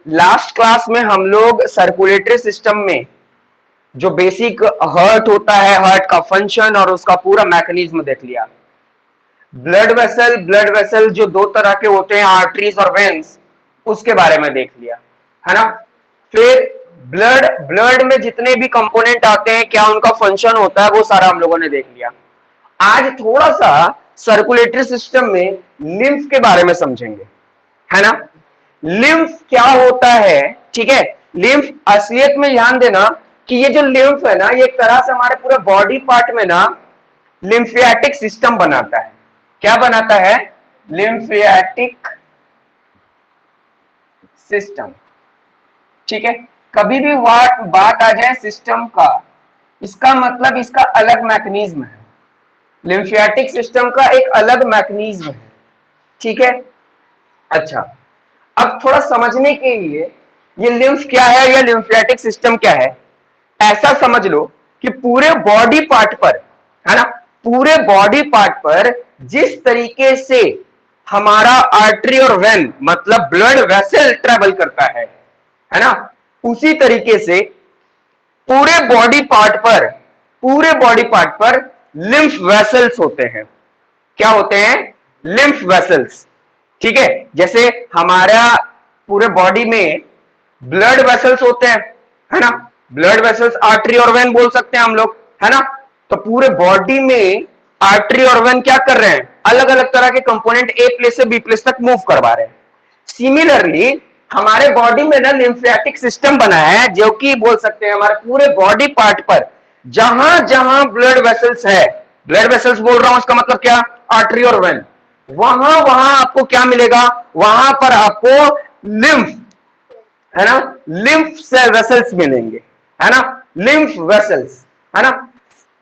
Last class में हम लोग सर्कुलेटरी सिस्टम में जो बेसिक हार्ट होता है, हार्ट का फंक्शन और उसका पूरा मैकेनिज्म देख लिया। ब्लड वेसल जो दो तरह के होते हैं, आर्टरीज और वेन्स, उसके बारे में देख लिया, है ना। फिर ब्लड में जितने भी कंपोनेंट आते हैं, क्या उनका फंक्शन होता है, वो सारा हम लोगों ने देख लिया। आज थोड़ा सा सर्कुलेटरी सिस्टम में लिम्फ के बारे में समझेंगे, है ना। लिम्फ क्या होता है, ठीक है। लिम्फ असलियत में ध्यान देना कि ये जो लिम्फ है ना, ये एक तरह से हमारे पूरे बॉडी पार्ट में ना लिम्फेटिक सिस्टम बनाता है। क्या बनाता है? लिम्फेटिक सिस्टम, ठीक है। कभी भी बात आ जाए सिस्टम का, इसका मतलब इसका अलग मैकेनिज्म है। लिम्फेटिक सिस्टम का एक अलग मैकेनिज्म है, ठीक है। अच्छा, अब थोड़ा समझने के लिए ये लिम्फ क्या है या लिम्फेटिक सिस्टम क्या है, ऐसा समझ लो कि पूरे बॉडी पार्ट पर, है ना, पूरे बॉडी पार्ट पर जिस तरीके से हमारा आर्टरी और वेन मतलब ब्लड वेसल ट्रेवल करता है ना, उसी तरीके से पूरे बॉडी पार्ट पर लिम्फ वेसल्स होते हैं। क्या होते हैं? लिम्फ वेसल्स, ठीक है। जैसे हमारा पूरे बॉडी में ब्लड वेसल्स होते हैं, है ना। ब्लड वेसल्स आर्टरी और वेन बोल सकते हैं हम लोग, है ना। तो पूरे बॉडी में आर्टरी और वेन क्या कर रहे हैं? अलग अलग तरह के कंपोनेंट ए प्लेस से बी प्लेस तक मूव करवा रहे हैं। सिमिलरली हमारे बॉडी में ना लिम्फेटिक सिस्टम बना है, जो कि बोल सकते हैं हमारे पूरे बॉडी पार्ट पर जहां जहां ब्लड वेसल्स है, ब्लड वेसल्स बोल रहा हूं, इसका मतलब क्या? आर्टरी और वेन, वहां वहां आपको क्या मिलेगा? वहां पर आपको लिम्फ, है ना, लिम्फ से वेसल्स मिलेंगे, है ना, लिम्फ वेसल्स, है ना।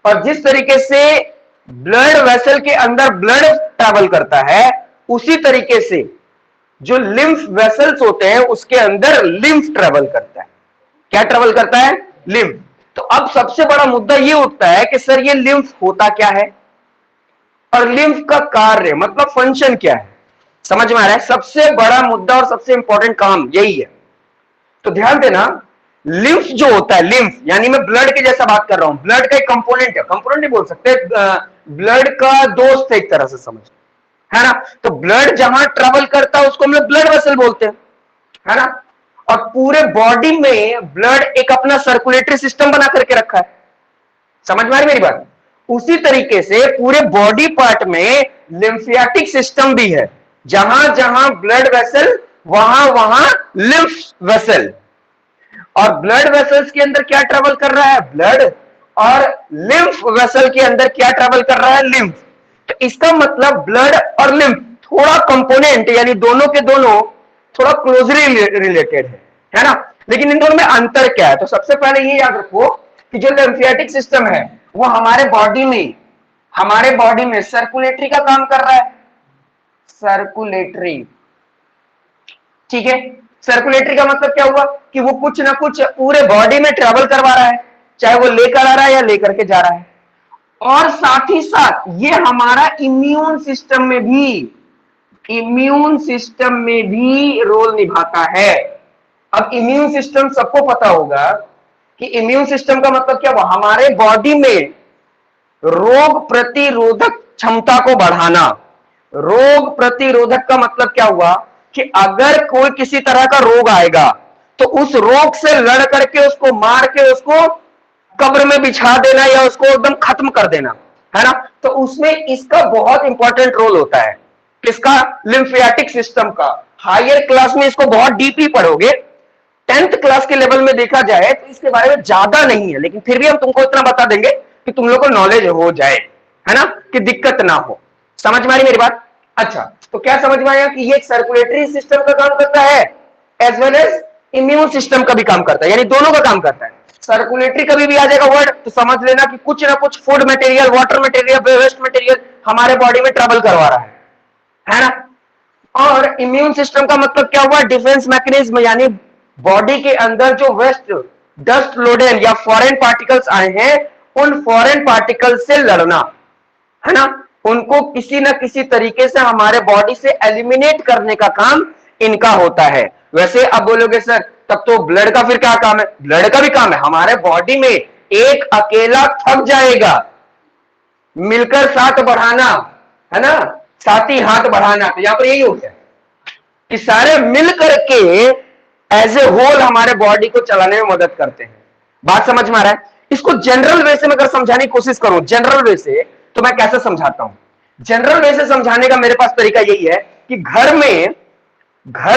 और जिस तरीके से ब्लड वेसल के अंदर ब्लड ट्रैवल करता है, उसी तरीके से जो लिम्फ वेसल्स होते हैं उसके अंदर लिम्फ ट्रेवल करता है। क्या ट्रेवल करता है? लिम्फ। तो अब सबसे बड़ा मुद्दा यह उठता है कि सर ये लिम्फ होता क्या है और लिम्फ का कार्य मतलब फंक्शन क्या है। समझ में आ रहा है? सबसे बड़ा मुद्दा और सबसे इंपॉर्टेंट काम यही है। तो ध्यान देना, लिम्फ जो होता है, लिम्फ यानी मैं ब्लड के जैसा बात कर रहा हूं, ब्लड का एक कंपोनेंट है, कंपोनेंट नहीं बोल सकते, ब्लड का दोस्त है एक तरह से, समझ, है ना। तो ब्लड जहां ट्रेवल करता है उसको हम लोग ब्लड वेसल बोलते हैं, है ना। और पूरे बॉडी में ब्लड एक अपना सर्कुलेटरी सिस्टम बना करके रखा है। समझ में आ रही मेरी बात? उसी तरीके से पूरे बॉडी पार्ट में लिम्फेटिक सिस्टम भी है, जहां जहां ब्लड वेसल वहां वहां लिम्फ वेसल। और ब्लड वेसल्स के अंदर क्या ट्रेवल कर रहा है? ब्लड। और लिम्फ वेसल के अंदर क्या ट्रेवल कर रहा है? लिम्फ। तो इसका मतलब ब्लड और लिम्फ थोड़ा कंपोनेंट यानी दोनों के दोनों थोड़ा क्लोजली रिलेटेड है ना। लेकिन इन दोनों में अंतर क्या है? तो सबसे पहले ये याद रखो कि जो लिम्फेटिक सिस्टम है वो हमारे बॉडी में सर्कुलेटरी का काम कर रहा है, सर्कुलेटरी, ठीक है। सर्कुलेटरी का मतलब क्या हुआ कि वो कुछ ना कुछ पूरे बॉडी में ट्रेवल करवा रहा है, चाहे वो लेकर आ रहा है या लेकर के जा रहा है। और साथ ही साथ ये हमारा इम्यून सिस्टम में भी रोल निभाता है। अब इम्यून सिस्टम सबको पता होगा कि इम्यून सिस्टम का मतलब क्या हुआ? हमारे बॉडी में रोग प्रतिरोधक क्षमता को बढ़ाना। रोग प्रतिरोधक का मतलब क्या हुआ कि अगर कोई किसी तरह का रोग आएगा तो उस रोग से लड़ करके उसको मार के उसको कब्र में बिछा देना या उसको एकदम खत्म कर देना, है ना। तो उसमें इसका बहुत इंपॉर्टेंट रोल होता है। किसका? लिम्फेटिक सिस्टम का। हायर क्लास में इसको बहुत डीपली पढ़ोगे, 10th क्लास के लेवल में देखा जाए तो इसके बारे में ज्यादा नहीं है, लेकिन फिर भी हम तुमको इतना बता देंगे कि तुम लोग को नॉलेज हो जाए, है ना, कि दिक्कत ना हो। समझ में आ रही मेरी बात? अच्छा, तो क्या समझ में आया कि ये एक सर्कुलेटरी सिस्टम का काम करता है as well as immune system का भी काम करता है, यानी दोनों का काम करता है। सर्कुलेटरी कभी भी आ जाएगा वर्ड तो समझ लेना कि कुछ ना कुछ food material, water material, waste material हमारे बॉडी में ट्रेवल करवा रहा है ना। और इम्यून सिस्टम का मतलब क्या हुआ? डिफेंस मैकेनिज्म, यानी बॉडी के अंदर जो वेस्ट, डस्ट लोडेड या फॉरेन पार्टिकल्स आए हैं, उन फॉरेन पार्टिकल्स से लड़ना, है ना। उनको किसी ना किसी तरीके से हमारे बॉडी से एलिमिनेट करने का काम इनका होता है। वैसे अब बोलोगे सर तब तो ब्लड का फिर क्या काम है? ब्लड का भी काम है। हमारे बॉडी में एक अकेला थक जाएगा, मिलकर साथ बढ़ाना, है ना, साथ ही हाथ बढ़ाना। तो यहां पर यही हो गया कि सारे मिल करके एज ए होल हमारे बॉडी को चलाने में मदद करते हैं। बात समझ में आ रहा है? इसको जनरल वे से मैं अगर समझाने की कोशिश करूं, जनरल वे से, तो मैं कैसे समझाता हूं? जनरल वे से समझाने का मेरे पास तरीका यही है कि घर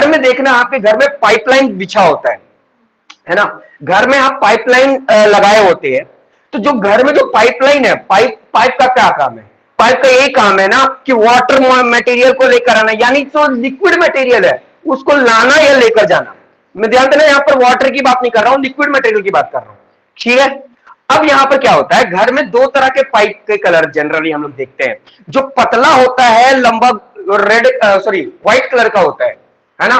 में देखना, आपके घर में पाइपलाइन बिछा होता है ना, घर में आप पाइपलाइन लगाए होते हैं। तो जो घर में जो पाइपलाइन है, पाइप का क्या काम है? पाइप का यही काम है ना कि वाटर मटेरियल को लेकर आना, यानी जो लिक्विड मटेरियल है उसको लाना या लेकर जाना। मैं ध्यान देना, यहां पर वाटर की बात नहीं कर रहा हूं, लिक्विड मटेरियल की बात कर रहा हूं। ठीक है। अब यहां पर क्या होता है, घर में दो तरह के पाइप के कलर जनरली हम लोग देखते हैं। जो पतला होता है, लंबा, रेड सॉरी व्हाइट कलर का होता है ना,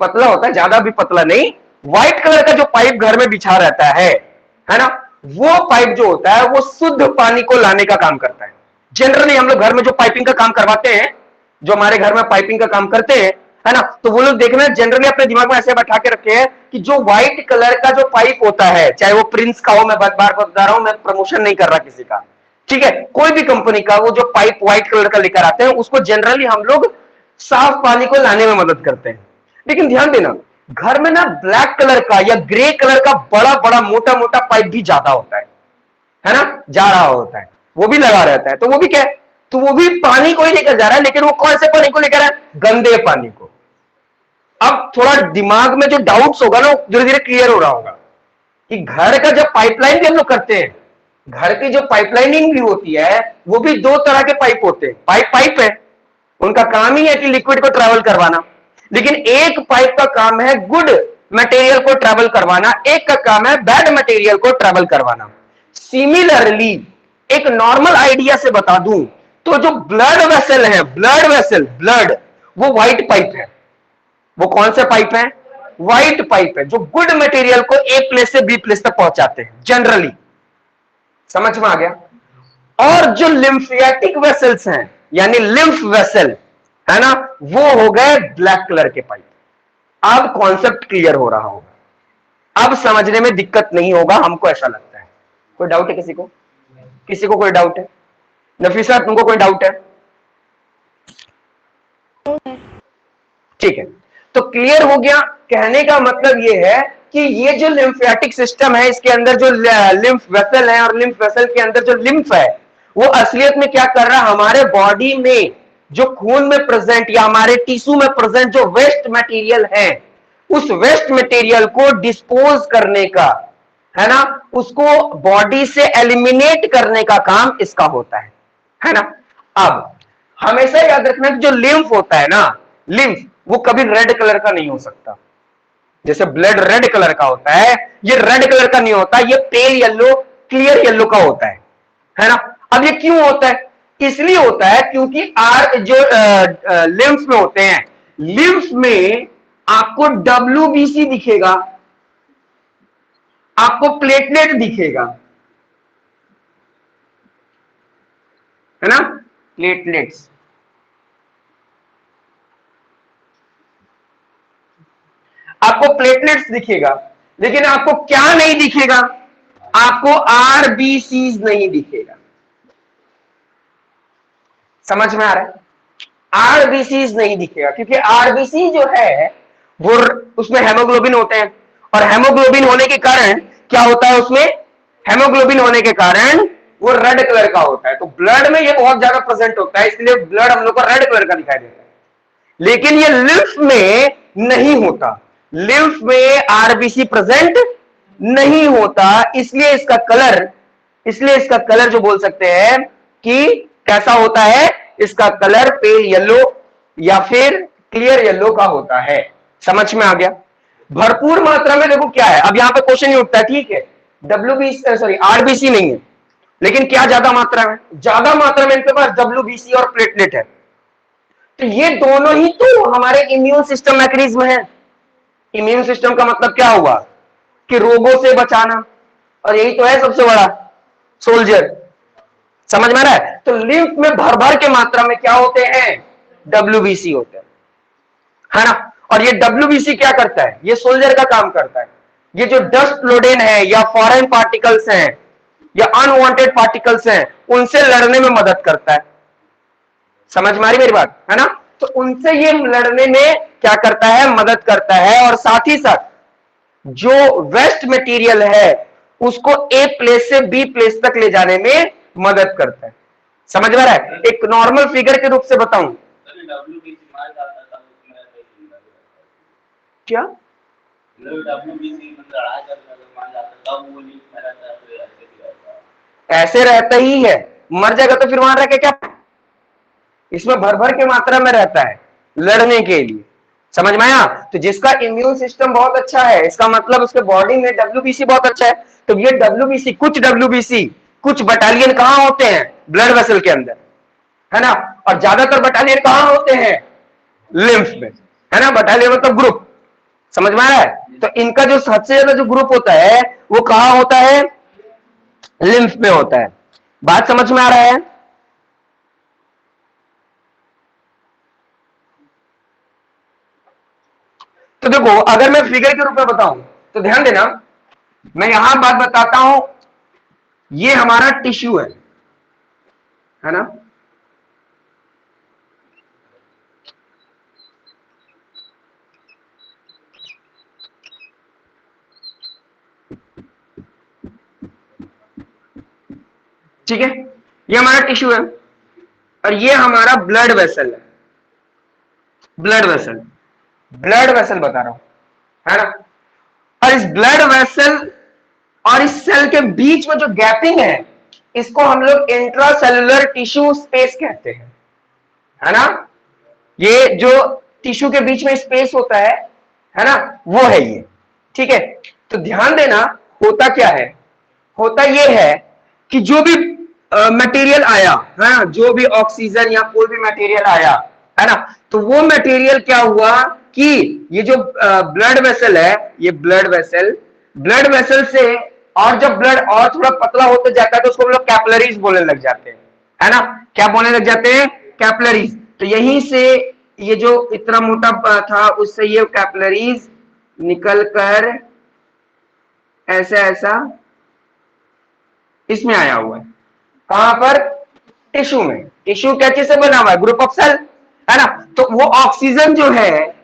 पतला होता है, ज्यादा भी पतला नहीं। व्हाइट कलर का जो पाइप घर में बिछा रहता है ना, वो पाइप जो होता है वो शुद्ध पानी को लाने का काम करता है। जनरली हम लोग घर में जो पाइपिंग का काम करवाते हैं, जो हमारे घर में पाइपिंग का काम करते हैं, है ना, तो वो लोग देखना जनरली अपने दिमाग में ऐसे बैठा के रखे हैं कि जो व्हाइट कलर का जो पाइप होता है, चाहे वो प्रिंस का हो, मैं बार बार बता रहा हूं, मैं प्रमोशन नहीं कर रहा किसी का, ठीक है, कोई भी कंपनी का वो जो पाइप व्हाइट कलर का लेकर आते हैं, उसको जनरली हम लोग साफ पानी को लाने में मदद करते हैं। लेकिन ध्यान देना, घर में ना ब्लैक कलर का या ग्रे कलर का बड़ा बड़ा मोटा मोटा पाइप भी ज्यादा होता है ना, जा रहा होता है, वो भी लगा रहता है। तो वो भी क्या है, तो वो भी पानी को ही लेकर जा रहा है, लेकिन वो कौन से पानी को लेकर है? गंदे पानी को। अब थोड़ा दिमाग में जो डाउट्स होगा ना, धीरे धीरे क्लियर हो रहा होगा कि घर का जब पाइपलाइन भी हम लोग करते हैं, घर की जो पाइपलाइनिंग भी होती है, वो भी दो तरह के पाइप होते हैं। पाइप है, उनका काम ही है कि लिक्विड को ट्रेवल करवाना। लेकिन एक पाइप का काम है गुड मटेरियल को ट्रेवल करवाना, एक का काम है बैड मटेरियल को ट्रेवल करवाना। सिमिलरली एक नॉर्मल आइडिया से बता दूं तो जो ब्लड वेसल है, ब्लड वो व्हाइट पाइप है। वो कौन से पाइप है? व्हाइट पाइप है, जो गुड मटेरियल को ए प्लेस से बी प्लेस तक पहुंचाते हैं जनरली। समझ में आ गया? और जो लिम्फेटिक वेसल्स हैं, यानी लिम्फ वेसल, है ना, वो हो गए ब्लैक कलर के पाइप। अब कॉन्सेप्ट क्लियर हो रहा होगा, अब समझने में दिक्कत नहीं होगा, हमको ऐसा लगता है। कोई डाउट है किसी को? किसी को कोई डाउट है? नफीसा, तुमको कोई डाउट है? ठीक है, तो क्लियर हो गया। कहने का मतलब ये है कि ये जो लिम्फेटिक सिस्टम है, इसके अंदर जो लिम्फ वेसल है, और लिम्फ वेसल के अंदर जो लिम्फ है, वो असलियत में क्या कर रहा है, हमारे बॉडी में जो खून में प्रेजेंट या हमारे टिश्यू में प्रेजेंट जो वेस्ट मटेरियल है, उस वेस्ट मटेरियल को डिस्पोज करने का, है ना, उसको बॉडी से एलिमिनेट करने का काम इसका होता है ना। अब हमेशा याद रखना कि जो लिम्फ होता है ना, लिम्फ वो कभी रेड कलर का नहीं हो सकता। जैसे ब्लड रेड कलर का होता है, ये रेड कलर का नहीं होता, ये पेल येलो, क्लियर येलो का होता है ना। अब ये क्यों होता है? इसलिए होता है क्योंकि जो लिम्फ में होते हैं, लिम्फ में आपको डब्ल्यूबीसी दिखेगा, आपको प्लेटलेट दिखेगा, है ना, प्लेटलेट्स, आपको प्लेटलेट्स दिखेगा, लेकिन आपको क्या नहीं दिखेगा? आपको आरबीसीज नहीं दिखेगा। समझ में आ रहा है? आरबीसीज नहीं दिखेगा, क्योंकि आरबीसी जो है वो उसमें हेमोग्लोबिन होते हैं, और हेमोग्लोबिन होने के कारण क्या होता है उसमें? हेमोग्लोबिन होने के कारण वो रेड कलर का होता है। तो ब्लड में ये बहुत ज्यादा प्रेजेंट होता है, इसलिए ब्लड हम लोग को रेड कलर का दिखाई देता है। लेकिन ये लिम्फ में नहीं होता, लिम्फ में आरबीसी प्रेजेंट नहीं होता, इसलिए इसका कलर जो बोल सकते हैं कि कैसा होता है, इसका कलर पेल येलो या फिर क्लियर येलो का होता है। समझ में आ गया? भरपूर मात्रा में देखो क्या है, अब यहां पे क्वेश्चन ही उठता है, ठीक है, डब्ल्यूबीसी सॉरी आरबीसी नहीं है, लेकिन क्या ज्यादा मात्रा में? ज्यादा मात्रा में इनके पास डब्ल्यूबीसी और प्लेटलेट है। तो ये दोनों ही तो हमारे इम्यून सिस्टम मैकेनिज्म है। इम्यून सिस्टम का मतलब क्या हुआ कि रोगों से बचाना, और यही तो है सबसे बड़ा सोल्जर। समझ में आ रहा है? तो लिम्फ में भर भर के मात्रा में क्या होते हैं? डब्ल्यूबीसी होते हैं, है ना। और ये डब्ल्यूबीसी क्या करता है, ये सोल्जर का काम करता है। ये जो डस्ट लोडेन है या फॉरेन पार्टिकल्स हैं या अनवांटेड पार्टिकल्स हैं, उनसे लड़ने में मदद करता है। समझ में आ रही मेरी बात, है ना? तो उनसे ये लड़ने में क्या करता है, मदद करता है। और साथ ही साथ जो वेस्ट मटेरियल है उसको ए प्लेस से बी प्लेस तक ले जाने में मदद करता है। समझ में आ रहा है? एक नॉर्मल फिगर के रूप से बताऊं क्या, ऐसे रहता ही है, मर जाएगा तो फिर वहां रह के क्या, इसमें भर भर के मात्रा में रहता है लड़ने के लिए। समझ में आया? तो जिसका इम्यून सिस्टम बहुत अच्छा है, इसका मतलब उसके बॉडी में डब्ल्यूबीसी बहुत अच्छा है। तो ये डब्ल्यूबीसी कुछ बटालियन कहां होते हैं, ब्लड वेसल के अंदर, है ना? और ज्यादातर बटालियन कहां होते हैं, लिम्फ में, है ना? बटालियन मतलब ग्रुप। समझ में आ रहा है? तो इनका जो सबसे ज्यादा जो ग्रुप होता है वो कहां होता है, लिम्फ में होता है। बात समझ में आ रहा है? तो देखो, अगर मैं फिगर के रूप में बताऊं तो ध्यान देना, मैं यहां बात बताता हूं, ये हमारा टिश्यू है ना? ठीक है, ये हमारा टिश्यू है और ये हमारा ब्लड वेसल है। ब्लड वेसल बता रहा हूं, है ना? और इस ब्लड वेसल और इस सेल के बीच में जो गैपिंग है, इसको हम लोग इंट्रासेलुलर टिश्यू स्पेस कहते हैं, है ना? ये जो टिश्यू के बीच में स्पेस होता है ना, वो है ये। ठीक है, तो ध्यान देना, होता क्या है, होता ये है कि जो भी मटेरियल आया है ना, जो भी ऑक्सीजन या कोई भी मटेरियल आया, है ना, तो वो मटेरियल क्या हुआ कि ये जो ब्लड वेसल है, ये ब्लड वेसल से, और जब ब्लड और थोड़ा पतला होता जाता है तो उसको हम लोग कैपिलरीज बोलने लग जाते हैं, है ना? क्या बोलने लग जाते हैं, कैपिलरीज। तो यहीं से ये जो इतना मोटा था, उससे ये कैपिलरीज निकल कर ऐसा ऐसा इसमें आया हुआ है। कहां पर, टिश्यू में। टिश्यू क्या चीज से बना हुआ है, ग्रुप ऑफ सेल, है ना? तो वो ऑक्सीजन जो है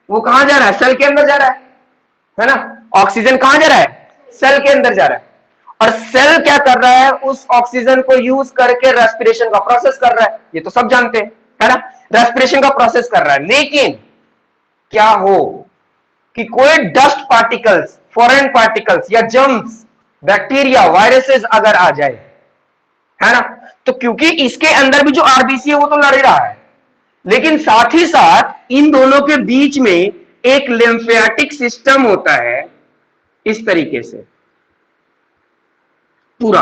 वो कहां जा रहा है, सेल के अंदर जा रहा है ना? ऑक्सीजन कहां जा रहा है, सेल के अंदर जा रहा है। और सेल क्या कर रहा है, उस ऑक्सीजन को यूज करके रेस्पिरेशन का प्रोसेस कर रहा है, ये तो सब जानते हैं, है ना? रेस्पिरेशन का प्रोसेस कर रहा है। लेकिन क्या हो कि कोई डस्ट पार्टिकल्स, फॉरेन पार्टिकल्स या जर्म्स, बैक्टीरिया, वायरसेस अगर आ जाए, है ना, तो क्योंकि इसके अंदर भी जो आरबीसी है वो तो लड़ रहा है, लेकिन साथ ही साथ इन दोनों के बीच में एक लिम्फेटिक सिस्टम होता है, इस तरीके से पूरा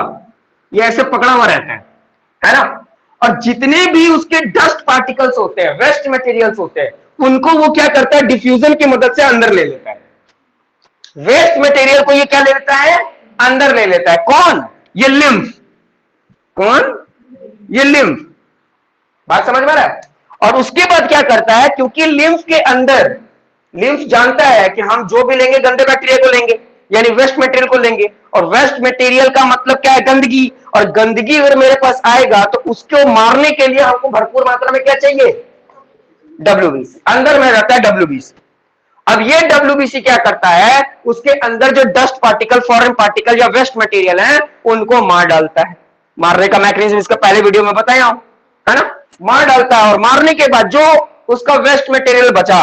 ये ऐसे पकड़ा हुआ रहता है ना? और जितने भी उसके डस्ट पार्टिकल्स होते हैं, वेस्ट मटेरियल्स होते हैं, उनको वो क्या करता है, डिफ्यूजन की मदद से अंदर ले लेता है। वेस्ट मटेरियल को ये क्या ले लेता है, अंदर ले लेता है। कौन, ये लिम्फ। कौन, ये लिम्फ। बात समझ में आ रहा है? और उसके बाद क्या करता है, क्योंकि लिम्फ के अंदर, लिम्फ जानता है कि हम जो भी लेंगे गंदे बैक्टीरिया को लेंगे, यानी वेस्ट मटेरियल को लेंगे, और वेस्ट मटेरियल का मतलब क्या है, गंदगी। और गंदगी अगर मेरे पास आएगा तो उसको मारने के लिए हमको भरपूर मात्रा में क्या चाहिए, डब्ल्यूबीसी। अंदर में रहता है डब्ल्यूबीसी। अब ये डब्ल्यूबीसी क्या करता है, उसके अंदर जो डस्ट पार्टिकल, फॉरेन पार्टिकल या वेस्ट मटेरियल है, उनको मार डालता है। मारने का मैकेनिज्म इसका पहले वीडियो में बताया हूं, है ना? मार डालता है, और मारने के बाद जो उसका वेस्ट मटेरियल बचा,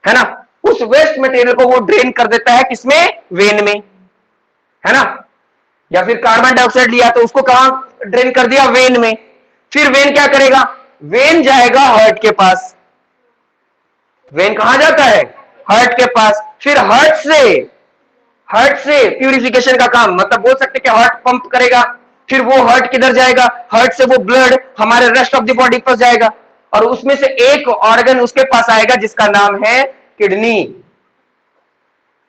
है ना, उस वेस्ट मटेरियल को वो ड्रेन कर देता है, किसमें, वेन में, है ना? या फिर कार्बन डाइऑक्साइड लिया तो उसको कहां ड्रेन कर दिया, वेन में। फिर वेन क्या करेगा, वेन जाएगा हार्ट के पास। वेन कहां जाता है, हार्ट के पास। फिर हार्ट से प्यूरिफिकेशन का काम, मतलब बोल सकते कि हार्ट पंप करेगा। फिर वो हार्ट किधर जाएगा, हार्ट से वो ब्लड हमारे रेस्ट ऑफ द बॉडी पर जाएगा, और उसमें से एक ऑर्गन उसके पास आएगा जिसका नाम है किडनी।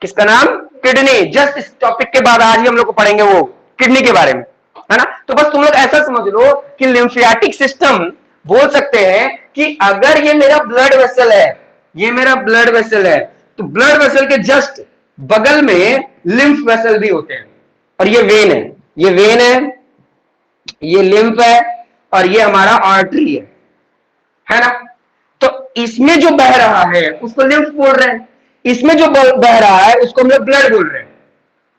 किसका नाम, किडनी। जस्ट इस टॉपिक के बाद आज ही हम लोग को पढ़ेंगे वो किडनी के बारे में, है ना? तो बस तुम लोग ऐसा समझ लो कि लिम्फेटिक सिस्टम, बोल सकते हैं कि अगर ये मेरा ब्लड वेसल है, ये मेरा ब्लड वेसल है, तो ब्लड वेसल के जस्ट बगल में लिम्फ वेसल भी होते हैं, और ये वेन है, ये वेन है, ये लिम्फ है, और ये हमारा आर्टरी है ना। तो इसमें जो बह रहा है उसको लिम्फ बोल रहे हैं, इसमें जो बह रहा है उसको हम लोग ब्लड बोल रहे हैं,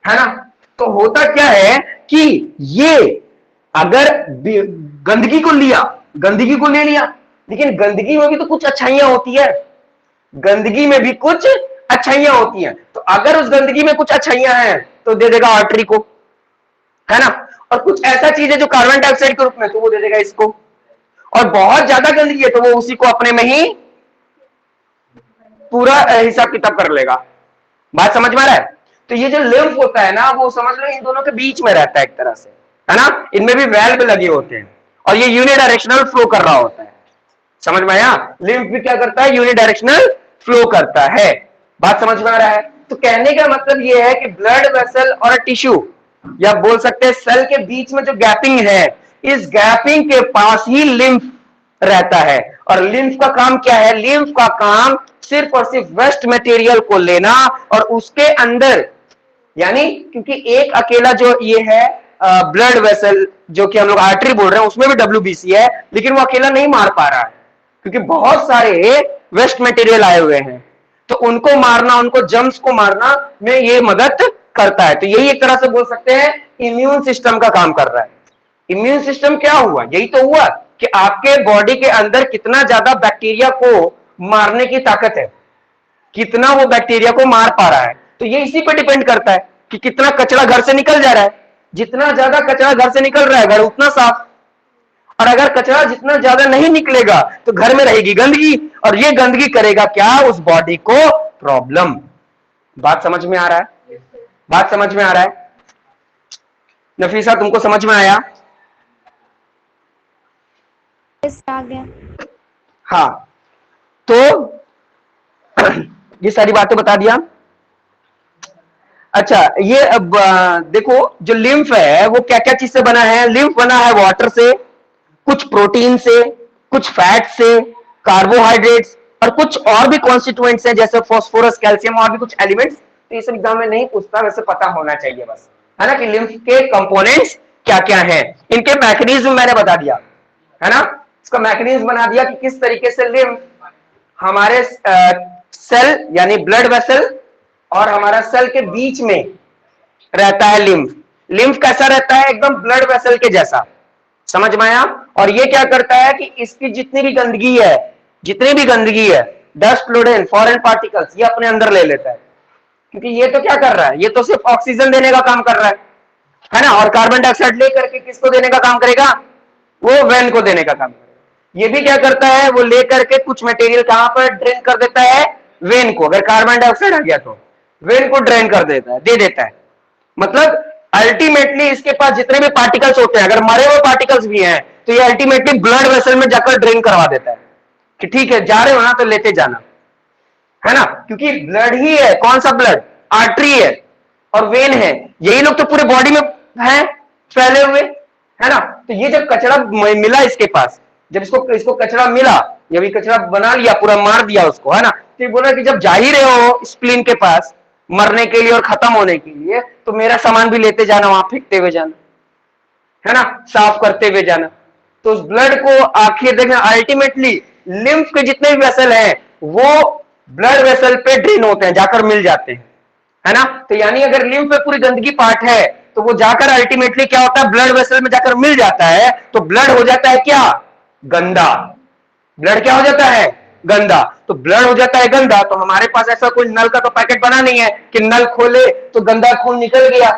है ना। तो होता क्या है कि ये अगर गंदगी को लिया, गंदगी को ले लिया, लेकिन गंदगी में भी तो कुछ अच्छाइयां होती है, गंदगी में भी कुछ अच्छाइयां होती हैं, तो अगर उस गंदगी में कुछ अच्छाइयां हैं तो दे देगा आर्टरी को, है ना। और कुछ ऐसा चीज है जो कार्बन डाइऑक्साइड के रूप में, तो वो दे देगा इसको। और बहुत ज्यादा गंदगी है तो वो उसी को अपने में ही पूरा हिसाब किताब कर लेगा। बात समझ में आ रहा है। तो ये जो लिम्फ होता है ना, वो समझ लो इन दोनों के बीच में रहता है एक तरह से, है ना। इनमें भी वेल्व लगे होते हैं और ये यूनिडायरेक्शनल फ्लो कर रहा होता है। समझ में आया। लिम्फ भी क्या करता है, यूनिडायरेक्शनल फ्लो करता है। बात समझ में आ रहा है। तो कहने का मतलब ये है कि ब्लड वेसल और टिश्यू, या बोल सकते हैं सेल के बीच में जो गैपिंग है, इस गैपिंग के पास ही लिम्फ रहता है। और लिम्फ का काम क्या है, लिम्फ का काम सिर्फ और सिर्फ वेस्ट मटेरियल को लेना और उसके अंदर, यानी क्योंकि एक अकेला जो ये है ब्लड वेसल, जो कि हम लोग आर्टरी बोल रहे हैं, उसमें भी डब्ल्यूबीसी है, लेकिन वो अकेला नहीं मार पा रहा है क्योंकि बहुत सारे वेस्ट मटेरियल आए हुए हैं, तो उनको मारना, उनको जम्स को मारना में ये मदद करता है। तो यही एक तरह से बोल सकते हैं इम्यून सिस्टम का काम कर रहा है। इम्यून सिस्टम क्या हुआ, यही तो हुआ कि आपके बॉडी के अंदर कितना ज्यादा बैक्टीरिया को मारने की ताकत है, कितना वो बैक्टीरिया को मार पा रहा है। तो ये इसी पे डिपेंड करता है कि कितना कचरा घर से निकल जा रहा है। जितना ज्यादा कचरा घर से निकल रहा है, घर उतना साफ। और अगर कचरा जितना ज्यादा नहीं निकलेगा तो घर में रहेगी गंदगी, और ये गंदगी करेगा क्या, उस बॉडी को प्रॉब्लम। बात समझ में आ रहा है। बात समझ में आ रहा है। नफीसा तुमको समझ में आया। आ गया। हाँ, तो ये सारी बातें बता दिया। अच्छा, ये अब देखो, जो लिम्फ है वो क्या क्या चीज से बना है। लिम्फ बना है वाटर से, कुछ प्रोटीन से, कुछ फैट से, कार्बोहाइड्रेट्स, और कुछ और भी कॉन्स्टिट्यूएंट्स हैं जैसे फास्फोरस, कैल्शियम, और भी कुछ एलिमेंट्स। तो ये सब एग्जाम में नहीं पूछता, वैसे पता होना चाहिए बस, है ना, कि लिम्फ के कंपोनेंट्स क्या क्या हैं। इनके मैकेनिज्म मैंने बता दिया, है ना। इसका मैकेनिज्म बना दिया कि किस तरीके से लिम्फ हमारे सेल यानी ब्लड वेसल और हमारा सेल के बीच में रहता है। लिम्फ, लिम्फ कैसा रहता है, एकदम ब्लड वेसल के जैसा। समझ में आया। और ये क्या करता है कि इसकी जितनी भी गंदगी है, जितनी भी गंदगी है, डस्ट, फ्लूइड, फॉरेन पार्टिकल्स, ये अपने अंदर ले लेता है। क्योंकि ये तो क्या कर रहा है, ये तो सिर्फ ऑक्सीजन देने का काम कर रहा है ना। और कार्बन डाइऑक्साइड लेकर के किसको देने का काम करेगा, वो वेन को देने का काम करेगा। ये भी क्या करता है, वो लेकर के कुछ मटेरियल कहां पर ड्रेन कर देता है, वेन को। अगर कार्बन डाइऑक्साइड आ गया तो वेन को ड्रेन कर देता है, दे देता है। मतलब अल्टीमेटली इसके पास जितने भी पार्टिकल्स होते हैं, अगर मरे हुए पार्टिकल्स भी हैं, तो ये अल्टीमेटली ब्लड वेसल में जाकर ड्रेन करवा देता है कि ठीक है, जा रहे हो ना तो लेते जाना, है ना। क्योंकि ब्लड ही है, कौन सा ब्लड, आर्टरी है और वेन है, यही लोग तो पूरे बॉडी में है फैले हुए, है ना। तो ये जब कचरा मिला इसके पास, जब इसको कचरा मिला, जब ये कचरा बना लिया, पूरा मार दिया उसको, है ना, तो ये बोला कि जब जा ही रहे हो स्प्लीन के पास मरने के लिए और खत्म होने के लिए, तो मेरा सामान भी लेते जाना, वहां फेंकते हुए जाना, है ना, साफ करते हुए जाना। तो उस ब्लड को आखिर देखना, अल्टीमेटली लिम्फ के जितने भी वेसल हैं वो ब्लड वेसल पे ड्रेन होते हैं, जाकर मिल जाते हैं, है ना। तो यानी अगर लिम्फ में पूरी गंदगी पार्ट है तो वो जाकर अल्टीमेटली क्या होता है, ब्लड वेसल में जाकर मिल जाता है। तो ब्लड हो जाता है क्या, गंदा। ब्लड क्या हो जाता है, गंदा। तो ब्लड हो जाता है गंदा, तो हमारे पास ऐसा कोई नल का तो पैकेट बना नहीं है कि नल खोले तो गंदा खून निकल गया,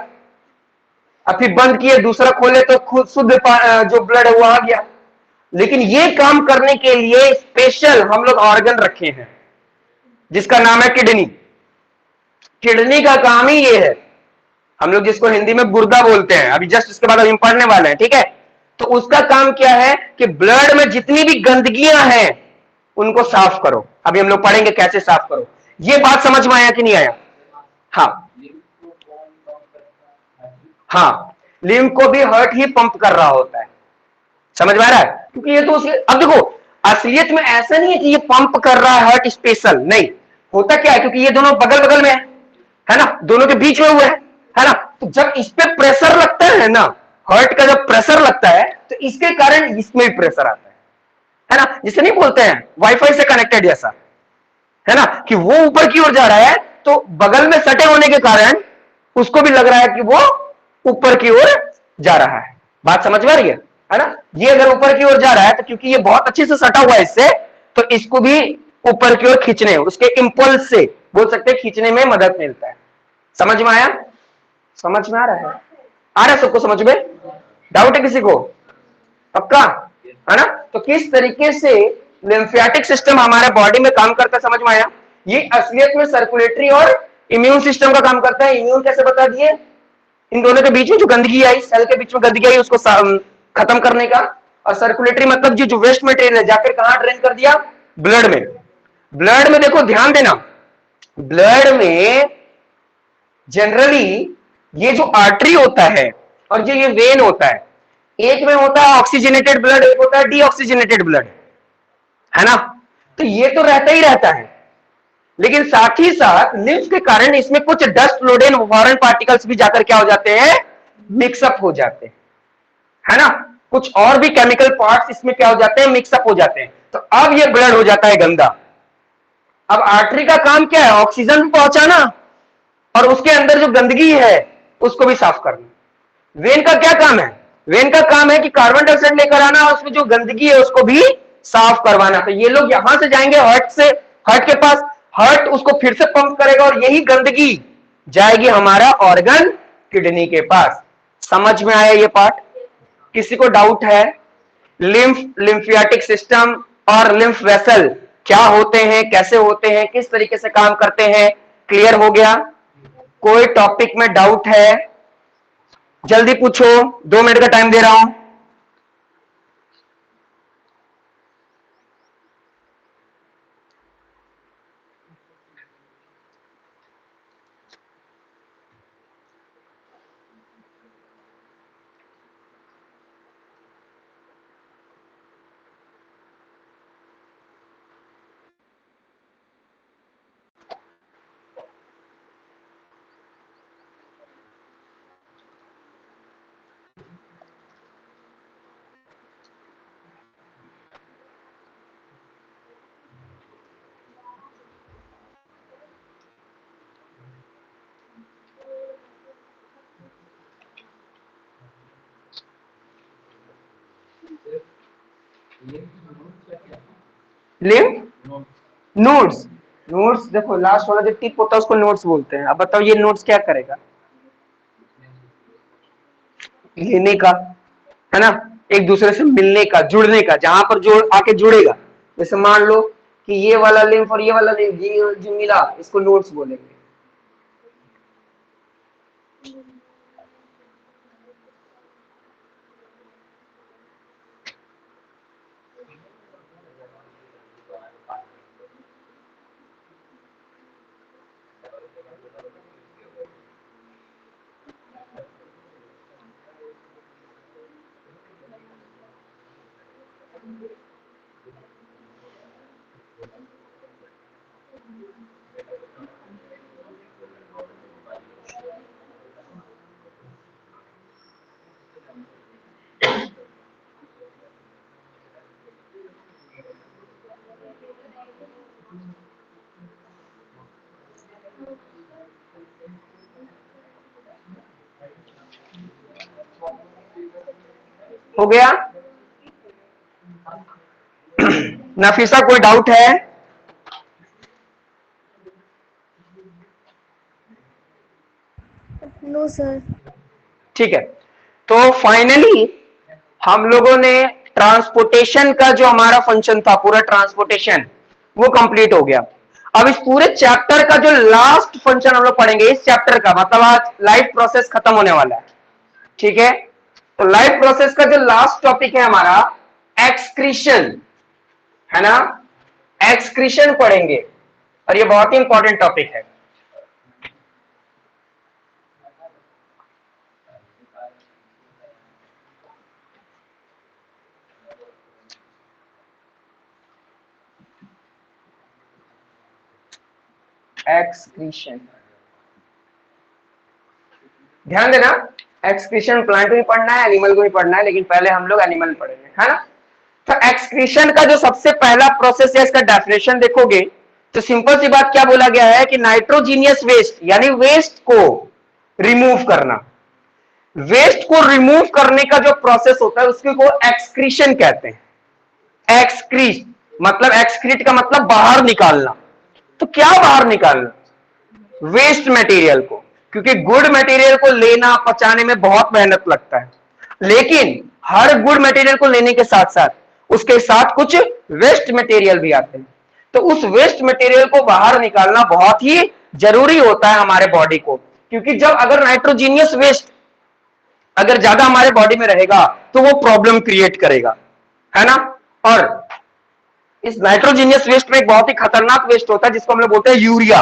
अब फिर बंद किए दूसरा खोले तो खुद शुद्ध जो ब्लड है वो आ गया। लेकिन ये काम करने के लिए स्पेशल हम लोग ऑर्गन रखे हैं जिसका नाम है किडनी। किडनी का काम ही ये है, हम लोग जिसको हिंदी में गुर्दा बोलते हैं, अभी जस्ट इसके बाद हम पढ़ने वाले हैं, ठीक है। तो उसका काम क्या है कि ब्लड में जितनी भी गंदगियां हैं उनको साफ करो। अभी हम लोग पढ़ेंगे कैसे साफ करो। ये बात समझ में आया कि नहीं आया। हाँ, हाँ, लिम्फ को भी हार्ट ही पंप कर रहा होता है, समझ में आ रहा है। क्योंकि ये तो उसके, अब देखो असलियत में ऐसा नहीं है कि ये पंप कर रहा है हार्ट स्पेशल, नहीं। होता क्या है, क्योंकि ये दोनों बगल बगल में है ना, दोनों के बीच में हुआ है ना, तो जब इस पे प्रेशर लगता है ना, हार्ट का जब प्रेशर लगता है तो इसके कारण इसमें भी प्रेशर आता है ना, जिसे नहीं बोलते हैं वाईफाई से कनेक्टेड जैसा, है ना, कि वो ऊपर की ओर जा रहा है तो बगल में सटे होने के कारण उसको भी लग रहा है कि वो ऊपर की ओर जा रहा है। बात समझ में आ रही है ना, ये अगर ऊपर की ओर जा रहा है तो क्योंकि ये बहुत अच्छे से सटा हुआ है इससे, तो इसको भी ऊपर की ओर खींचने, उसके इंपल्स से बोल सकते हैं खींचने में मदद मिलता है। समझ में आया? समझ में आ रहा है? आ रहा है सबको समझ में? डाउट है किसी को? पक्का है ना? तो किस तरीके से लिम्फेटिक सिस्टम हमारे बॉडी में काम करता है समझ में आया? ये असलियत में सर्कुलेटरी और इम्यून सिस्टम का काम करता है। इम्यून कैसे बता दिए, इन दोनों के बीच में जो गंदगी आई, सेल के बीच में गंदगी आई उसको खत्म करने का, और सर्कुलेटरी मतलब जो वेस्ट मटेरियल है जाकर कहां ड्रेन कर दिया, ब्लड में। ब्लड में देखो ध्यान देना, ब्लड में जनरली ये जो आर्टरी होता है और जो ये वेन होता है, एक में होता है ऑक्सीजनेटेड ब्लड, एक होता है डीऑक्सीजनेटेड ब्लड, है ना, तो ये तो रहता ही रहता है, लेकिन साथ ही साथ लिम्फ के कारण इसमें कुछ डस्ट लोडेन फॉरेन पार्टिकल्स भी जाकर क्या हो जाते हैं, मिक्सअप हो जाते हैं, है ना, कुछ और भी केमिकल पार्ट्स इसमें क्या हो जाते हैं, मिक्सअप हो जाते हैं, तो अब ये ब्लड हो जाता है गंदा। अब आर्टरी का काम क्या है, ऑक्सीजन पहुंचाना और उसके अंदर जो गंदगी है उसको भी साफ करना। वेन का क्या काम है, वेन का काम है कि कार्बन डाइऑक्साइड लेकर आना और उसमें जो गंदगी है उसको भी साफ करवाना। तो ये लोग यहां से जाएंगे हार्ट से, हार्ट के पास, हार्ट उसको फिर से पंप करेगा और यही गंदगी जाएगी हमारा ऑर्गन किडनी के पास। समझ में आया ये पार्ट? किसी को डाउट है? लिम्फ, लिम्फियाटिक सिस्टम और लिम्फ वेसल क्या होते हैं, कैसे होते हैं, किस तरीके से काम करते हैं, क्लियर हो गया? कोई टॉपिक में डाउट है? जल्दी पूछो, 2 मिनट का टाइम दे रहा हूं। लिम्फ नोड्स, नोड्स देखो लास्ट वाला जो टिप होता है उसको नोड्स बोलते हैं। अब बताओ ये नोड्स क्या करेगा, लेने का, है ना, एक दूसरे से मिलने का, जुड़ने का, जहां पर जोड़ आके जुड़ेगा। जैसे मान लो कि ये वाला लिम्फ और ये वाला लिम्फ ये जो मिला इसको नोड्स बोलेंगे। हो गया? नफीसा कोई डाउट है? No sir. ठीक है, तो फाइनली हम लोगों ने ट्रांसपोर्टेशन का जो हमारा फंक्शन था, पूरा ट्रांसपोर्टेशन वो कंप्लीट हो गया। अब इस पूरे चैप्टर का जो लास्ट फंक्शन हम लोग पढ़ेंगे इस चैप्टर का, मतलब आज लाइफ प्रोसेस खत्म होने वाला है, ठीक है, तो लाइफ प्रोसेस का जो लास्ट टॉपिक है हमारा एक्सक्रीशन, है ना, एक्सक्रीशन पढ़ेंगे और ये बहुत ही इंपॉर्टेंट टॉपिक है। एक्सक्रीशन, ध्यान देना, एक्सक्रीशन प्लांट में पढ़ना है, एनिमल को भी पढ़ना है, लेकिन पहले हम लोग एनिमल पढ़ेंगे, है ना। तो एक्सक्रीशन का जो सबसे पहला प्रोसेस है, इसका डेफिनेशन देखोगे तो सिंपल सी बात क्या बोला गया है कि नाइट्रोजीनियस वेस्ट यानी वेस्ट को रिमूव करना, वेस्ट को रिमूव करने का जो प्रोसेस होता है उसको को एक्सक्रीशन कहते हैं। एक्सक्रीट मतलब, एक्सक्रीट का मतलब बाहर निकालना। तो क्या बाहर निकालना? वेस्ट मटेरियल को, क्योंकि गुड मटेरियल को लेना पचाने में बहुत मेहनत लगता है, लेकिन हर गुड मटेरियल को लेने के साथ साथ उसके साथ कुछ वेस्ट मटेरियल भी आते हैं। तो उस वेस्ट मटेरियल को बाहर निकालना बहुत ही जरूरी होता है हमारे बॉडी को, क्योंकि जब अगर नाइट्रोजीनियस वेस्ट अगर ज्यादा हमारे बॉडी में रहेगा तो वो प्रॉब्लम क्रिएट करेगा, है ना। और इस नाइट्रोजीनियस वेस्ट में एक बहुत ही खतरनाक वेस्ट होता है जिसको हम लोग बोलते हैं यूरिया।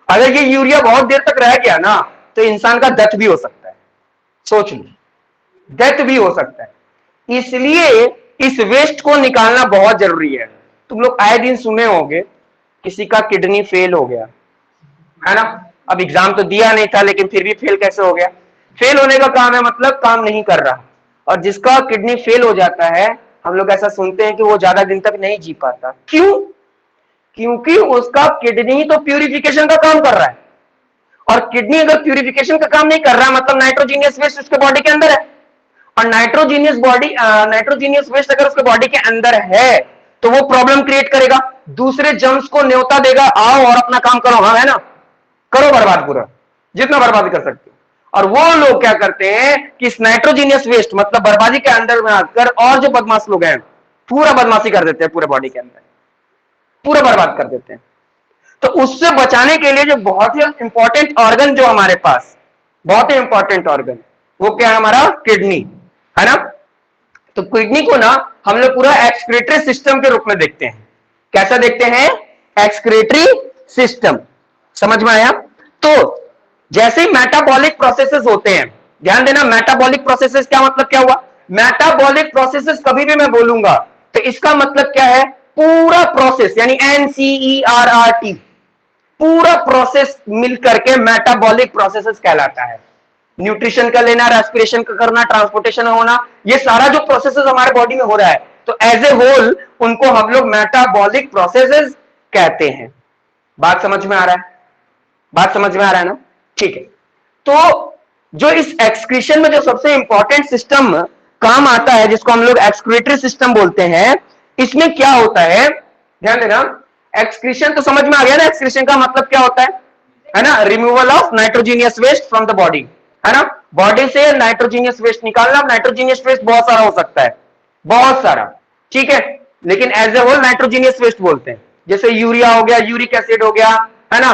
अगर ये यूरिया बहुत देर तक रह गया ना तो इंसान का डेथ भी हो सकता है, सोच लो, डेथ भी हो सकता है। इसलिए इस वेस्ट को निकालना बहुत जरूरी है। तुम लोग आए दिन सुने होंगे किसी का किडनी फेल हो गया, है ना। अब एग्जाम तो दिया नहीं था लेकिन फिर भी फेल कैसे हो गया? फेल होने का काम है मतलब काम नहीं कर रहा। और जिसका किडनी फेल हो जाता है, हम लोग ऐसा सुनते हैं कि वो ज्यादा दिन तक नहीं जी पाता। क्यों? क्योंकि उसका किडनी तो प्यूरिफिकेशन का काम कर रहा है, और किडनी अगर प्यूरिफिकेशन का काम नहीं कर रहा है मतलब नाइट्रोजीनियस वेस्ट उसके बॉडी के अंदर है, और नाइट्रोजीनियस वेस्ट अगर उसके बॉडी के अंदर है तो वो प्रॉब्लम क्रिएट करेगा, दूसरे जर्म्स को न्योता देगा, आओ और अपना काम करो, हाँ है ना, करो बर्बाद पूरा, जितना बर्बाद कर सकते हो। और वो लोग क्या करते हैं कि इस नाइट्रोजीनियस वेस्ट मतलब बर्बादी के अंदर में आकर और जो बदमाश लोग हैं पूरा बदमाशी कर देते हैं, पूरे बॉडी के अंदर पूरा बर्बाद कर देते हैं। तो उससे बचाने के लिए जो बहुत ही इंपॉर्टेंट ऑर्गन जो हमारे पास, बहुत ही इंपॉर्टेंट ऑर्गन, वो क्या है? हमारा किडनी, है ना। तो किडनी को ना हम लोग पूरा एक्सक्रीटरी सिस्टम के रूप में देखते हैं। कैसा देखते हैं? Excretory system. समझ में आया? तो जैसे ही मेटाबॉलिक प्रोसेसेस होते हैं, ध्यान देना, मेटाबॉलिक प्रोसेसेस क्या मतलब क्या हुआ? मेटाबॉलिक प्रोसेसेस कभी भी मैं बोलूंगा तो इसका मतलब क्या है? पूरा प्रोसेस, यानी NCERRT, पूरा प्रोसेस मिलकर के मेटाबॉलिक प्रोसेसेस कहलाता है। न्यूट्रिशन का लेना, रेस्पिरेशन का करना, ट्रांसपोर्टेशन होना, ये सारा जो प्रोसेसेस हमारे बॉडी में हो रहा है, तो एज ए होल उनको हम लोग मेटाबॉलिक प्रोसेसेस कहते हैं। बात समझ में आ रहा है? बात समझ में आ रहा है ना? ठीक है। तो जो इस एक्सक्रीशन में जो सबसे इंपॉर्टेंट सिस्टम काम आता है जिसको हम लोग एक्सक्रीटरी सिस्टम बोलते हैं, इसमें क्या होता है? ध्यान देना, एक्सक्रीशन तो समझ में आ गया ना, एक्सक्रीशन का मतलब क्या होता है ना, removal of nitrogenous waste from the body, है ना। बॉडी से नाइट्रोजीनियस वेस्ट निकालना। नाइट्रोजीनियस वेस्ट बहुत सारा हो सकता है, बहुत सारा, ठीक है, लेकिन as a whole nitrogenous waste बोलते हैं। जैसे यूरिया हो गया, यूरिक एसिड हो गया, है ना,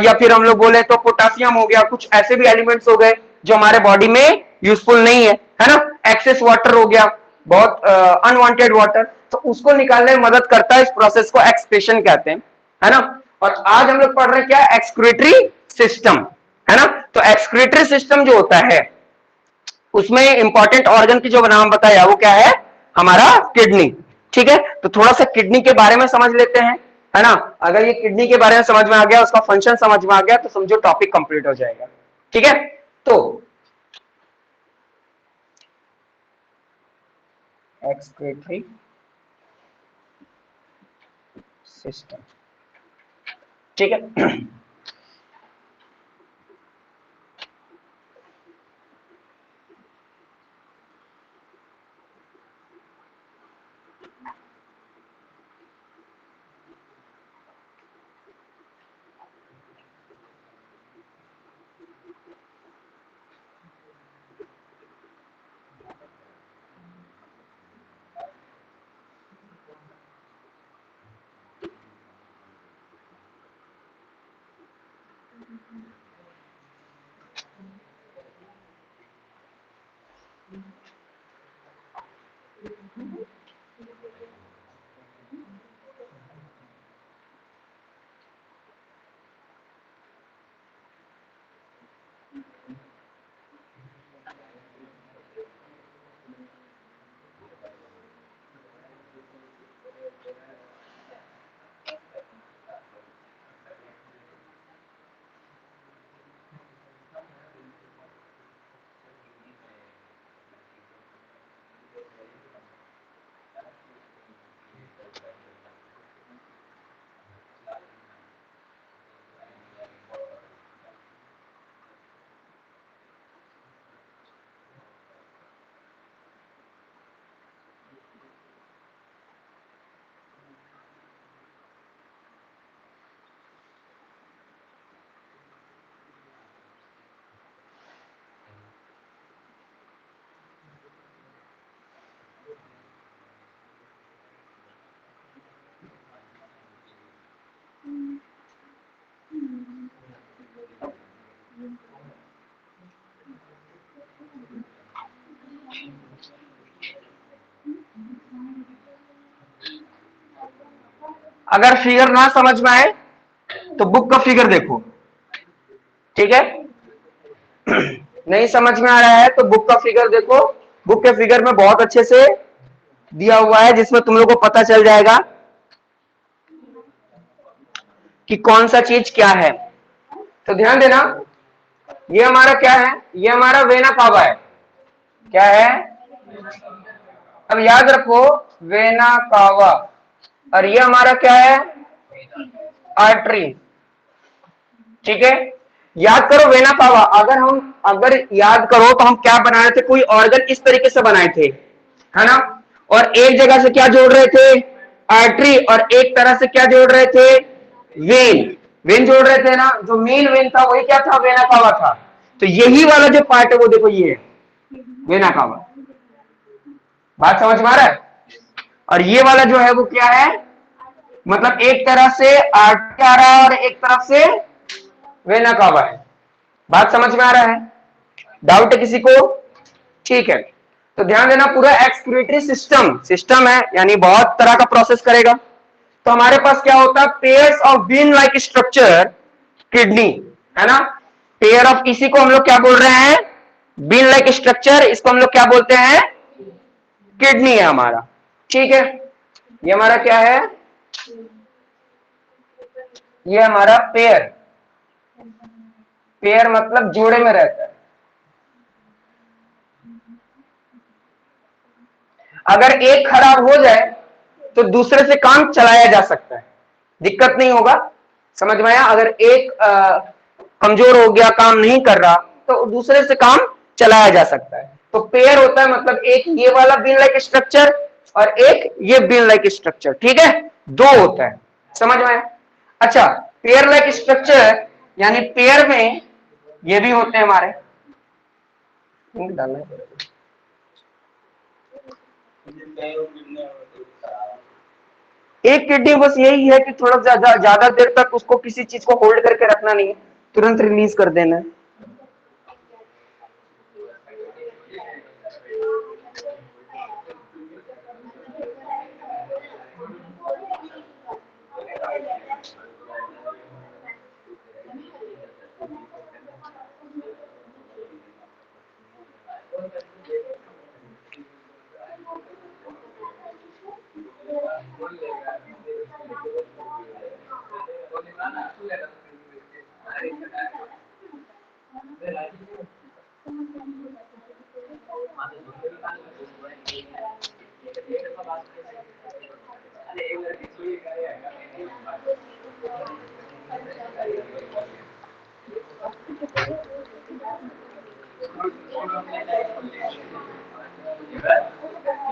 या फिर हम लोग बोले तो पोटासियम हो गया, कुछ ऐसे भी एलिमेंट्स हो गए जो हमारे बॉडी में यूजफुल नहीं है ना। एक्सेस वाटर हो गया, बहुत अनवांटेड वाटर, तो उसको निकालने में मदद करता है। इस प्रोसेस को एक्सक्रीशन कहते हैं, है ना। और आज हम लोग पढ़ रहे हैं क्या? एक्सक्रीटरी सिस्टम, है ना। तो एक्सक्रीटरी सिस्टम जो होता है उसमें इंपॉर्टेंट ऑर्गन की जो नाम बताया वो क्या है? हमारा किडनी, ठीक है। तो थोड़ा सा किडनी के बारे में समझ लेते हैं, है ना। अगर ये किडनी के बारे में समझ में आ गया, उसका फंक्शन समझ में आ गया, तो समझो टॉपिक कंप्लीट हो जाएगा, ठीक है। तो एक्सक्रीटरी सिस्टम, ठीक है। अगर फिगर ना समझ में आए तो बुक का फिगर देखो, ठीक है। नहीं समझ में आ रहा है तो बुक का फिगर देखो, बुक के फिगर में बहुत अच्छे से दिया हुआ है जिसमें तुम लोग को पता चल जाएगा कि कौन सा चीज क्या है। तो ध्यान देना, ये हमारा क्या है, ये हमारा वेना कावा है। क्या है, अब याद रखो, वेना कावा। और ये हमारा क्या है, आर्टरी। ठीक है, याद करो वेना कावा, अगर याद करो तो हम क्या बना रहे थे, कोई ऑर्गन इस तरीके से बनाए थे, है ना। और एक जगह से क्या जोड़ रहे थे, आर्टरी, और एक तरह से क्या जोड़ रहे थे, वेन। वेन जोड़ रहे थे ना, जो मेन वेन था वही क्या था, वेना कावा था। तो यही वाला जो पार्ट है वो देखो, ये है वेना कावा। बात समझ में आ रहा है। और ये वाला जो है वो क्या है, मतलब एक तरह से आर्टरी आ रहा है और एक तरफ से वेना कावा है। बात समझ में आ रहा है, डाउट है किसी को, ठीक है। तो ध्यान देना, पूरा एक्सक्रीटरी सिस्टम है, यानी बहुत तरह का प्रोसेस करेगा। तो हमारे पास क्या होता है, pairs of bean like structure, kidney, है ना। पेयर ऑफ, इसी को हम लोग क्या बोल रहे हैं, बीन लाइक स्ट्रक्चर, इसको हम लोग क्या बोलते हैं, किडनी है हमारा। ठीक है, ये हमारा क्या है, ये हमारा पेयर, पेयर मतलब जोड़े में रहता है। अगर एक खराब हो जाए तो दूसरे से काम चलाया जा सकता है, दिक्कत नहीं होगा, समझ में आया। अगर एक कमजोर हो गया, काम नहीं कर रहा, तो दूसरे से काम चलाया जा सकता है। तो पेयर होता है मतलब एक ये वाला बीन लाइक स्ट्रक्चर और एक ये बीन लाइक स्ट्रक्चर, ठीक है, दो होता है, समझ में आया। अच्छा, पेयर लाइक स्ट्रक्चर यानी पेयर में ये भी होते हैं हमारे, डालना है। एक किडनी बस यही है कि थोड़ा ज्यादा देर तक उसको किसी चीज को होल्ड करके रखना नहीं है, तुरंत रिलीज कर देना है।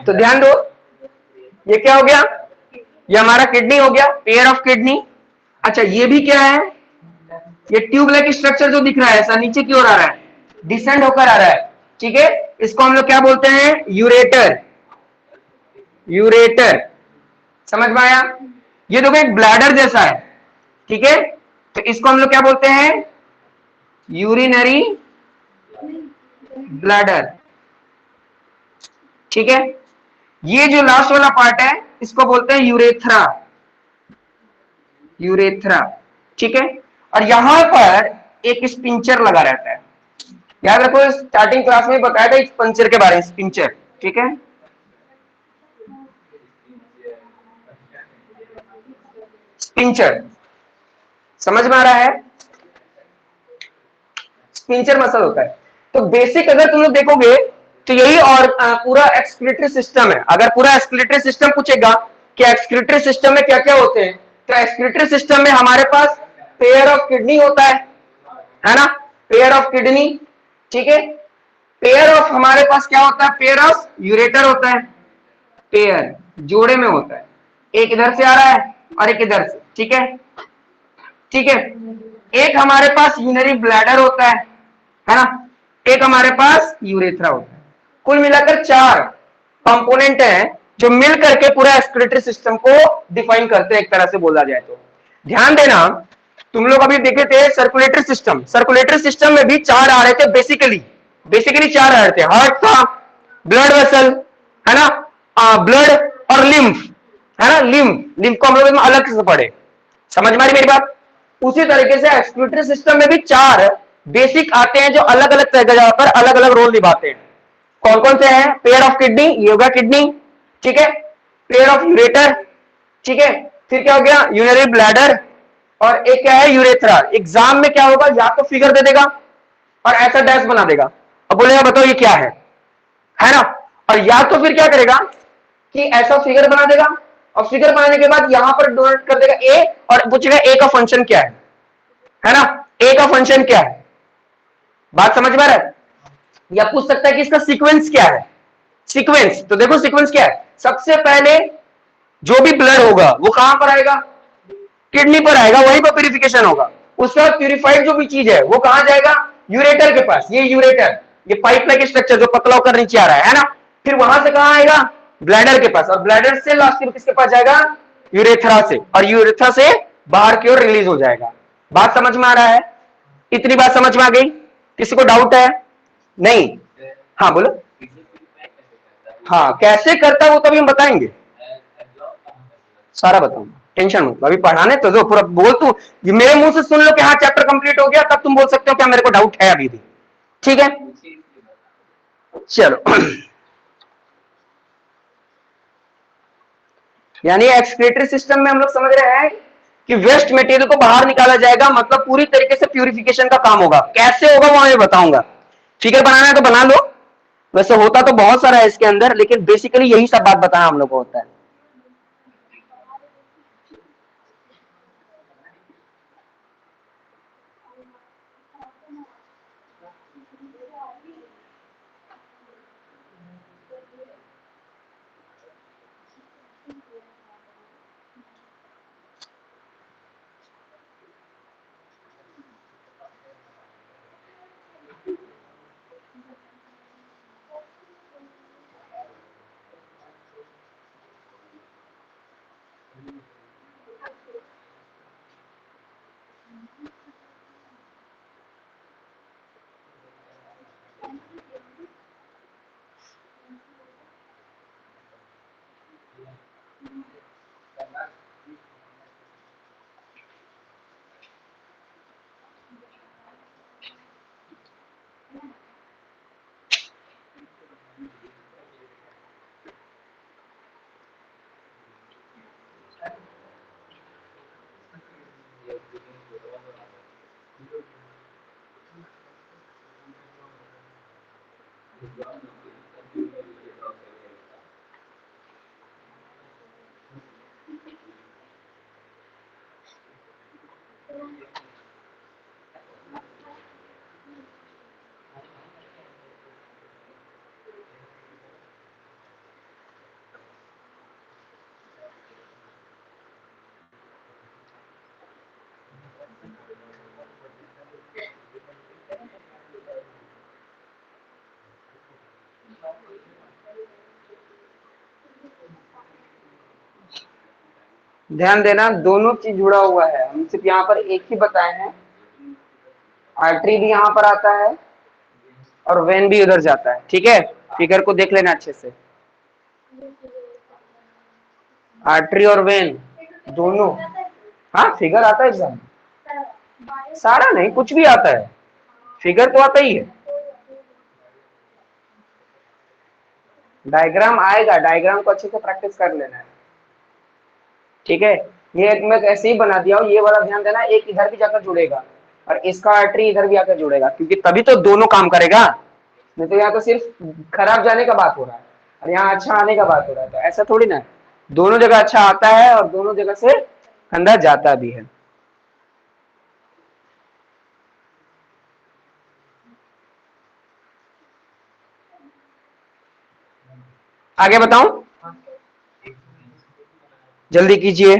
तो ध्यान दो, ये क्या हो गया, ये हमारा किडनी हो गया, पेयर ऑफ किडनी। अच्छा, ये भी क्या है, ये ट्यूब लाइक स्ट्रक्चर जो दिख रहा है ऐसा नीचे की ओर आ रहा है, डिसेंड होकर आ रहा है, ठीक है, इसको हम लोग क्या बोलते हैं, यूरेटर। यूरेटर, समझ में आया। ये देखो एक ब्लैडर जैसा है, ठीक है, तो इसको हम लोग क्या बोलते हैं, यूरिनरी ब्लैडर, ठीक है। ये जो लास्ट वाला पार्ट है इसको बोलते हैं यूरेथ्रा, यूरेथ्रा, ठीक है। और यहां पर एक स्पिंचर लगा रहता है, याद रखो, स्टार्टिंग क्लास में बताया था स्पिंचर के बारे में, स्पिंचर, ठीक है। स्पिंचर समझ में आ रहा है, स्पिंचर मसल होता है। तो बेसिक अगर तुम लोग देखोगे तो यही, और पूरा एक्सक्रीटरी सिस्टम है। अगर पूरा एक्सक्रीटरी सिस्टम पूछेगा कि एक्सक्रीटरी सिस्टम में क्या क्या होते हैं, तो एक्सक्रीटरी सिस्टम में हमारे पास पेयर ऑफ किडनी होता है ना, पेयर ऑफ किडनी, ठीक है। पेयर ऑफ हमारे पास क्या होता है, पेयर ऑफ यूरेटर होता है, पेयर जोड़े में होता है, एक इधर से आ रहा है और एक इधर से, ठीक है, ठीक है। एक हमारे पास यूरिनरी ब्लैडर होता है ना, एक हमारे पास यूरेथ्रा होता है। कुल मिलाकर चार कंपोनेंट हैं जो मिल करके पूरा एक्सक्रीटरी सिस्टम को डिफाइन करते हैं, एक तरह से बोला जाए तो। ध्यान देना, तुम लोग अभी देखे थे सर्कुलेटरी सिस्टम में भी चार आ रहे थे बेसिकली। बेसिकली चार आ रहे थे, हार्ट था, ब्लड वेसल है ना, ब्लड और लिम्फ है ना। लिम्फ लिम्फ को हम लोग अलग से पढ़े, समझ में आ रही मेरी बात। उसी तरीके से एक्सक्रीटरी सिस्टम में भी चार बेसिक आते हैं जो अलग अलग जगह पर अलग अलग रोल निभाते हैं। कौन कौन से हैं? पेयर ऑफ किडनी, ये होगा किडनी, ठीक है। पेयर ऑफ यूरेटर, ठीक है। फिर क्या हो गया? यूरिनरी ब्लैडर, और एक क्या है? यूरेथ्रा। एग्जाम में क्या होगा? या तो फिगर दे देगा और ऐसा डैश बना देगा और बोलेगा बताओ ये क्या है ना। और या तो फिर क्या करेगा कि ऐसा फिगर बना देगा और फिगर बनाने के बाद यहां पर डोनेट कर देगा ए और पूछेगा ए का फंक्शन क्या है ना। ए का फंक्शन क्या है? बात समझ में आ रहा है? या पूछ सकता है कि इसका सीक्वेंस क्या है। सीक्वेंस तो देखो, सीक्वेंस क्या है? सबसे पहले जो भी ब्लड होगा वो कहां पर आएगा? किडनी पर आएगा, वहीं पर प्यूरिफिकेशन होगा। उसके बाद प्यूरिफाइड जो भी चीज है वो कहां जाएगा? यूरेटर के पास। ये यूरेटर, ये पाइप लाइक स्ट्रक्चर जो पतला होकर नीचे आ रहा है ना। फिर वहां से कहां आएगा? ब्लैडर के पास, और ब्लैडर से लास्ट में किसके पास जाएगा? यूरेथ्रा से, और यूरेथ्रा से बाहर की ओर रिलीज हो जाएगा। बात समझ में आ रहा है? इतनी बात समझ में आ गई? किसी को डाउट है? नहीं? हाँ बोलो। हाँ कैसे करता है वो तो अभी हम बताएंगे, सारा बताऊंगा, टेंशन मत लो। अभी पढ़ाने तो दो, पूरा बोल तू, ये मेरे मुंह से सुन लो कि हाँ चैप्टर कंप्लीट हो गया, तब तुम बोल सकते हो क्या मेरे को डाउट है अभी भी। ठीक है चलो। यानी एक्सक्रीटरी सिस्टम में हम लोग समझ रहे हैं कि वेस्ट मटेरियल को बाहर निकाला जाएगा, मतलब पूरी तरीके से प्यूरिफिकेशन का काम होगा। कैसे होगा वो मैं बताऊंगा। फिगर बनाना है तो बना लो, वैसे होता तो बहुत सारा है इसके अंदर, लेकिन बेसिकली यही सब बात बताना हम लोग को होता है। ध्यान देना, दोनों चीज जुड़ा हुआ है, हम सिर्फ यहाँ पर एक ही बताए हैं। आर्टरी भी यहाँ पर आता है और वेन भी उधर जाता है, ठीक है। फिगर को देख लेना अच्छे से, आर्टरी और वेन दोनों। हाँ फिगर आता है एग्जाम, सारा नहीं कुछ भी आता है, फिगर तो आता ही है। डायग्राम आएगा, डायग्राम को अच्छे से प्रैक्टिस कर लेना है, ठीक है। ये एक मैं ऐसे ही बना दिया हूँ, ये वाला ध्यान देना, एक इधर भी जाकर जुड़ेगा और इसका आर्टरी इधर भी आकर जुड़ेगा, क्योंकि तभी तो दोनों काम करेगा। नहीं तो यहाँ तो सिर्फ खराब जाने का बात हो रहा है और यहाँ अच्छा आने का बात हो रहा है, तो ऐसा थोड़ी ना है। दोनों जगह अच्छा आता है और दोनों जगह से अंदर जाता भी है। आगे बताऊं, जल्दी कीजिए।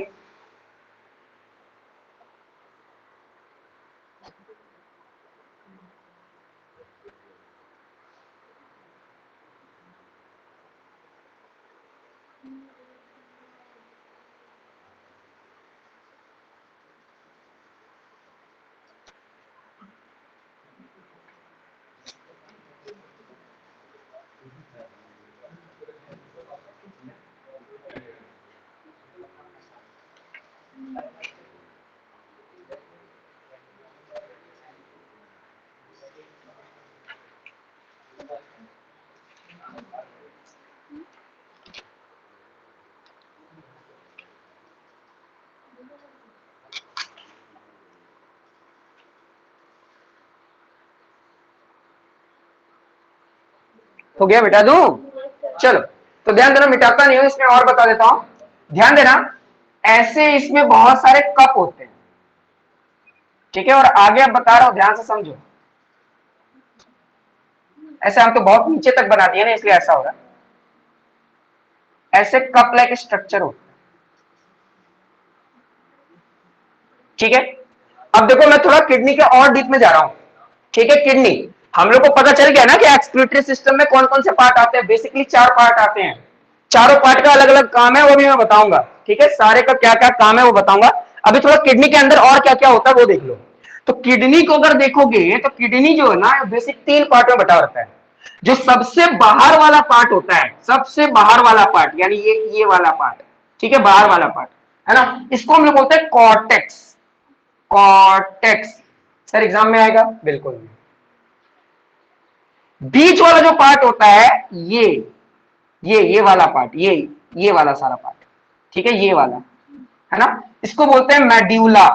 हो गया, मिटा दूं? चलो, तो ध्यान देना, मिटाता नहीं हूं, इसमें और बता देता हूं। ध्यान देना, ऐसे इसमें बहुत सारे कप होते हैं, ठीक है, और आगे अब बता रहा हूं, ध्यान से समझो। ऐसे हम तो बहुत नीचे तक बना दिए ना, इसलिए ऐसा हो रहा है। ऐसे कप लाइक स्ट्रक्चर होता है, ठीक है। अब देखो, मैं थोड़ा किडनी के और डीप में जा रहा हूं, ठीक है। किडनी, हम लोग को पता चल गया ना कि एक्सक्रीटरी सिस्टम में कौन कौन से पार्ट आते हैं। बेसिकली 4 पार्ट आते हैं, चारों पार्ट का अलग अलग काम है, वो भी मैं बताऊंगा, ठीक है। सारे का क्या क्या काम है वो बताऊंगा। अभी थोड़ा किडनी के अंदर और क्या क्या होता है वो देख लो। तो किडनी को अगर देखोगे तो किडनी जो है ना, बेसिक 3 पार्ट में बटा रहता है। जो सबसे बाहर वाला पार्ट होता है, सबसे बाहर वाला पार्ट, यानी ये वाला पार्ट, ठीक है, बाहर वाला पार्ट, है ना, इसको हम लोग बोलते हैं कॉर्टेक्स। कॉर्टेक्स, सर एग्जाम में आएगा? बिल्कुल। बीच वाला जो पार्ट होता है, ये वाला पार्ट, ये वाला सारा पार्ट, ठीक है, ये वाला, है ना, इसको बोलते हैं मेड्यूला,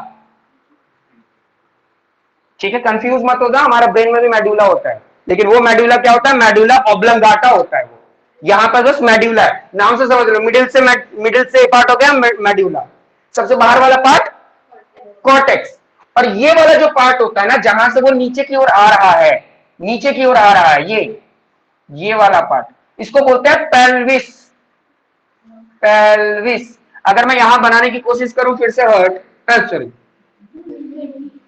ठीक है। कंफ्यूज मत हो जा, हमारा ब्रेन में भी मेड्यूला होता है, लेकिन वो मेड्यूला क्या होता है? मेड्यूला ऑब्लंगाटा होता है वो। यहां पर बस मेड्यूला है, नाम से समझ लो। मिडिल से पार्ट हो गया मेड्यूला, सबसे बाहर वाला पार्ट कॉर्टेक्स। और ये वाला जो पार्ट होता है ना, जहां से वो नीचे की ओर आ रहा है, नीचे की ओर आ रहा है, ये वाला पार्ट, इसको बोलते हैं पेल्विस। पेल्विस। अगर मैं यहां बनाने की कोशिश करूं फिर से सॉरी,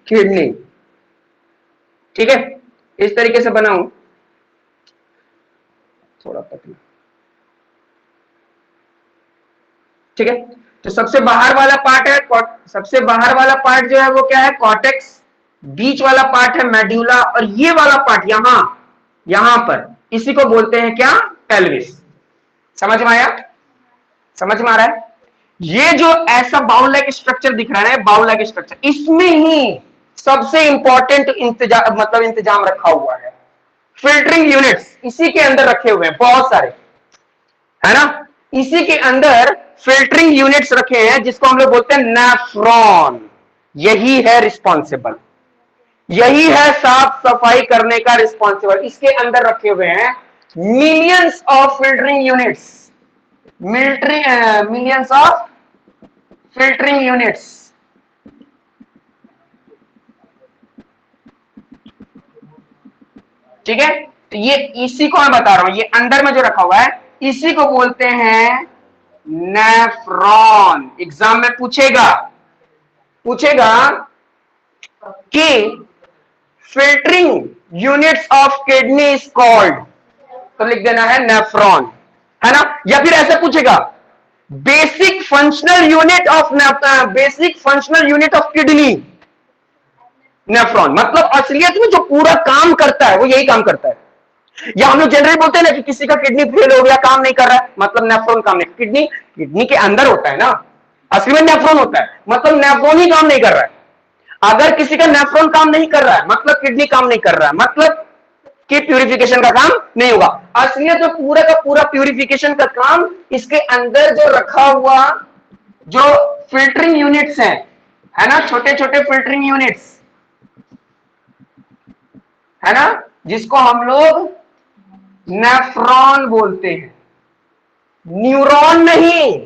किडनी, ठीक है, इस तरीके से बनाऊं, थोड़ा पतला, ठीक है। तो सबसे बाहर वाला पार्ट है, सबसे बाहर वाला पार्ट जो है वो क्या है? कॉर्टेक्स। बीच वाला पार्ट है मेड्यूला, और ये वाला पार्ट यहां पर, इसी को बोलते हैं क्या? पेल्विस। समझ में आया? समझ में आ रहा है? ये जो ऐसा बाउल लाइक स्ट्रक्चर दिख रहा है, बाउल लाइक स्ट्रक्चर, इसमें ही सबसे इंपॉर्टेंट इंतजाम रखा हुआ है। फिल्टरिंग यूनिट्स इसी के अंदर रखे हुए हैं, बहुत सारे, है ना। इसी के अंदर फिल्टरिंग यूनिट्स रखे हैं, जिसको हम लोग बोलते हैं नेफ्रॉन। यही है रिस्पॉन्सिबल, यही है साफ सफाई करने का रिस्पॉन्सिबल। इसके अंदर रखे हुए हैं millions of filtering units, millions of filtering units, ठीक है। तो ये इसी को मैं बता रहा हूं, ये अंदर में जो रखा हुआ है इसी को बोलते हैं नेफ्रॉन। एग्जाम में पूछेगा कि filtering units of kidney is called, तो लिख देना है नेफ्रॉन, है ना। या फिर ऐसे पूछेगा basic functional unit of kidney, nephron. मतलब असलियत में जो पूरा काम करता है वो यही काम करता है। या हम लोग जनरली बोलते हैं ना कि किसी का किडनी फेल हो गया, काम नहीं कर रहा है, मतलब नेफ्रॉन काम नहीं। किडनी के अंदर होता है ना, असली में नेफ्रॉन होता है, मतलब नेफ्रॉन ही काम नहीं कर रहा है। अगर किसी का नेफ्रॉन काम नहीं कर रहा है, मतलब किडनी काम नहीं कर रहा है, मतलब कि प्यूरिफिकेशन का काम नहीं होगा। असलियत में पूरा का पूरा प्यूरिफिकेशन का काम इसके अंदर जो रखा हुआ जो फिल्टरिंग यूनिट्स है ना, छोटे छोटे फिल्टरिंग यूनिट्स, है ना, जिसको हम लोग नेफ्रॉन बोलते हैं। न्यूरॉन नहीं,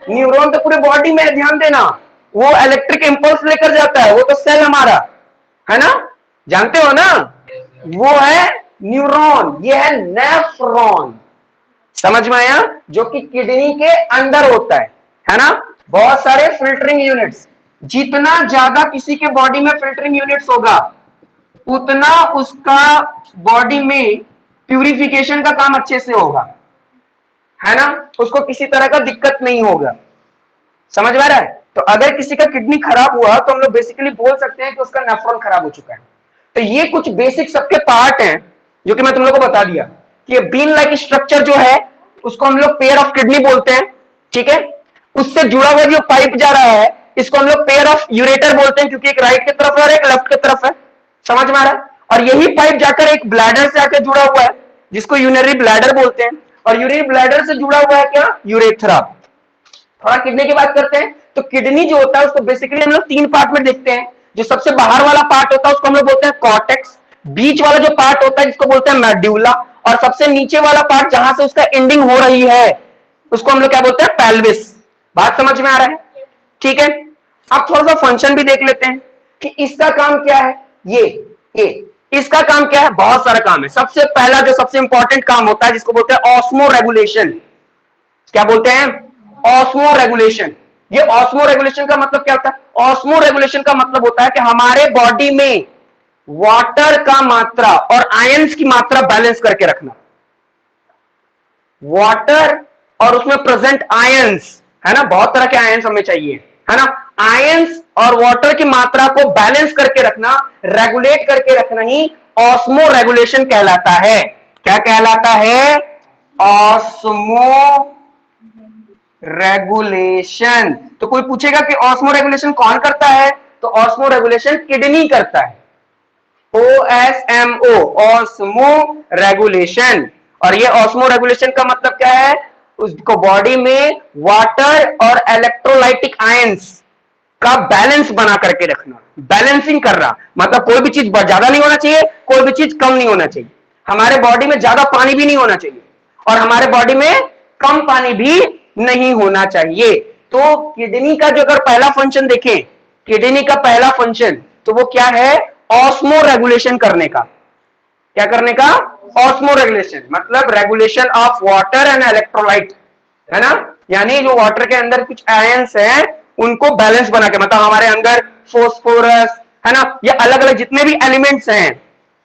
न्यूरॉन तो पूरे बॉडी में है, ध्यान देना, वो इलेक्ट्रिक इंपल्स लेकर जाता है, वो तो सेल हमारा, है ना, जानते हो ना, वो है न्यूरॉन, ये है नेफ्रॉन। समझ में आया? जो कि किडनी के अंदर होता है ना। बहुत सारे फिल्टरिंग यूनिट्स, जितना ज्यादा किसी के बॉडी में फिल्टरिंग यूनिट्स होगा उतना उसका बॉडी में प्यूरिफिकेशन का काम अच्छे से होगा, है ना, उसको किसी तरह का दिक्कत नहीं होगा। समझ में आ रहा है? तो अगर किसी का किडनी खराब हुआ तो हम लोग बेसिकली बोल सकते हैं कि उसका नेफ्रॉन खराब हो चुका है। तो ये कुछ बेसिक सबके पार्ट हैं जो कि मैं तुम लोग को बता दिया कि बीन लाइक स्ट्रक्चर जो है उसको हम लोग पेयर ऑफ किडनी बोलते हैं, ठीक है। उससे जुड़ा हुआ जो पाइप जा रहा है इसको हम लोग पेयर ऑफ यूरेटर बोलते हैं, क्योंकि एक राइट की तरफ है और एक लेफ्ट की तरफ है। समझ में आ रहा है? और यही पाइप जाकर एक ब्लैडर से आकर जुड़ा हुआ है जिसको यूरिनरी ब्लैडर बोलते हैं, और यूरिनरी ब्लैडर से जुड़ा हुआ है क्या? यूरेथ्रा। थोड़ा किडनी की बात करते हैं। तो किडनी जो होता है उसको बेसिकली हम लोग 3 पार्ट में देखते हैं। जो सबसे बाहर वाला पार्ट होता है उसको हम लोग बोलते हैं कॉर्टेक्स, बीच वाला जो पार्ट होता है जिसको बोलते हैं मेड्यूला, और सबसे नीचे वाला पार्ट जहां से उसका एंडिंग हो रही है उसको हम लोग क्या बोलते हैं, पेल्विस। बात समझ में आ रहा है? ठीक है, अब थोड़ा सा फंक्शन भी देख लेते हैं कि इसका काम क्या है। ये इसका काम क्या है, बहुत सारा काम है। सबसे पहला जो सबसे इंपॉर्टेंट काम होता है जिसको बोलते हैं ऑस्मो रेगुलेशन। क्या बोलते हैं, ऑस्मो रेगुलेशन। ये ऑस्मो रेगुलेशन का मतलब क्या होता है, ऑस्मो रेगुलेशन का मतलब होता है कि हमारे बॉडी में वाटर का मात्रा और आयंस की मात्रा बैलेंस करके रखना। वाटर और उसमें प्रेजेंट आयंस है ना, बहुत तरह के आयंस हमें चाहिए है ना, आयंस और वाटर की मात्रा को बैलेंस करके रखना, रेगुलेट करके रखना ही ऑस्मो रेगुलेशन कहलाता है। क्या कहलाता है, ऑस्मो रेगुलेशन। तो कोई पूछेगा कि ऑस्मो रेगुलेशन कौन करता है, तो ऑस्मो रेगुलेशन किडनी करता है। OSMO, osmo regulation. और ये ऑस्मो रेगुलेशन का मतलब क्या है, उसको बॉडी में वाटर और इलेक्ट्रोलाइटिक आयंस का बैलेंस बना करके रखना, बैलेंसिंग कर रहा, मतलब कोई भी चीज ज्यादा नहीं होना चाहिए, कोई भी चीज कम नहीं होना चाहिए। हमारे बॉडी में ज्यादा पानी भी नहीं होना चाहिए और हमारे बॉडी में कम पानी भी नहीं होना चाहिए। तो किडनी का जो अगर पहला फंक्शन देखें, किडनी का पहला फंक्शन तो वो क्या है, ऑस्मो रेगुलेशन करने का। क्या करने का, ऑस्मो रेगुलेशन, मतलब regulation of water and electrolyte, है ना, यानी जो वाटर के अंदर कुछ आयंस हैं उनको बैलेंस बना के, मतलब हमारे अंदर फोस्फोरस है ना, ये अलग अलग जितने भी एलिमेंट्स हैं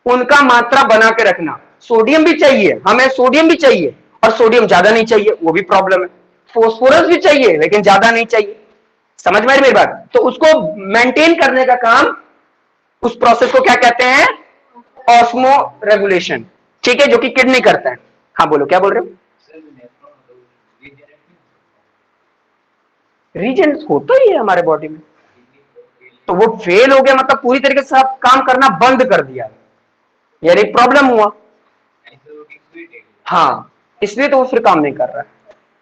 उनका मात्रा बना के रखना। सोडियम भी चाहिए हमें, सोडियम भी चाहिए और सोडियम ज्यादा नहीं चाहिए, वो भी प्रॉब्लम है। फोस्फोरस भी चाहिए लेकिन ज्यादा नहीं चाहिए। समझ में आई मेरी बात? तो उसको मेंटेन करने का काम, उस प्रोसेस को क्या कहते हैं, ऑस्मो रेगुलेशन। ठीक है, जो कि किडनी करता है। हाँ बोलो, क्या बोल रहे हो? रीजन होता ही है हमारे बॉडी में, तो वो फेल हो गया मतलब पूरी तरीके से काम करना बंद कर दिया, यानी प्रॉब्लम हुआ। हाँ, इसलिए तो वो फिर काम नहीं कर रहा है।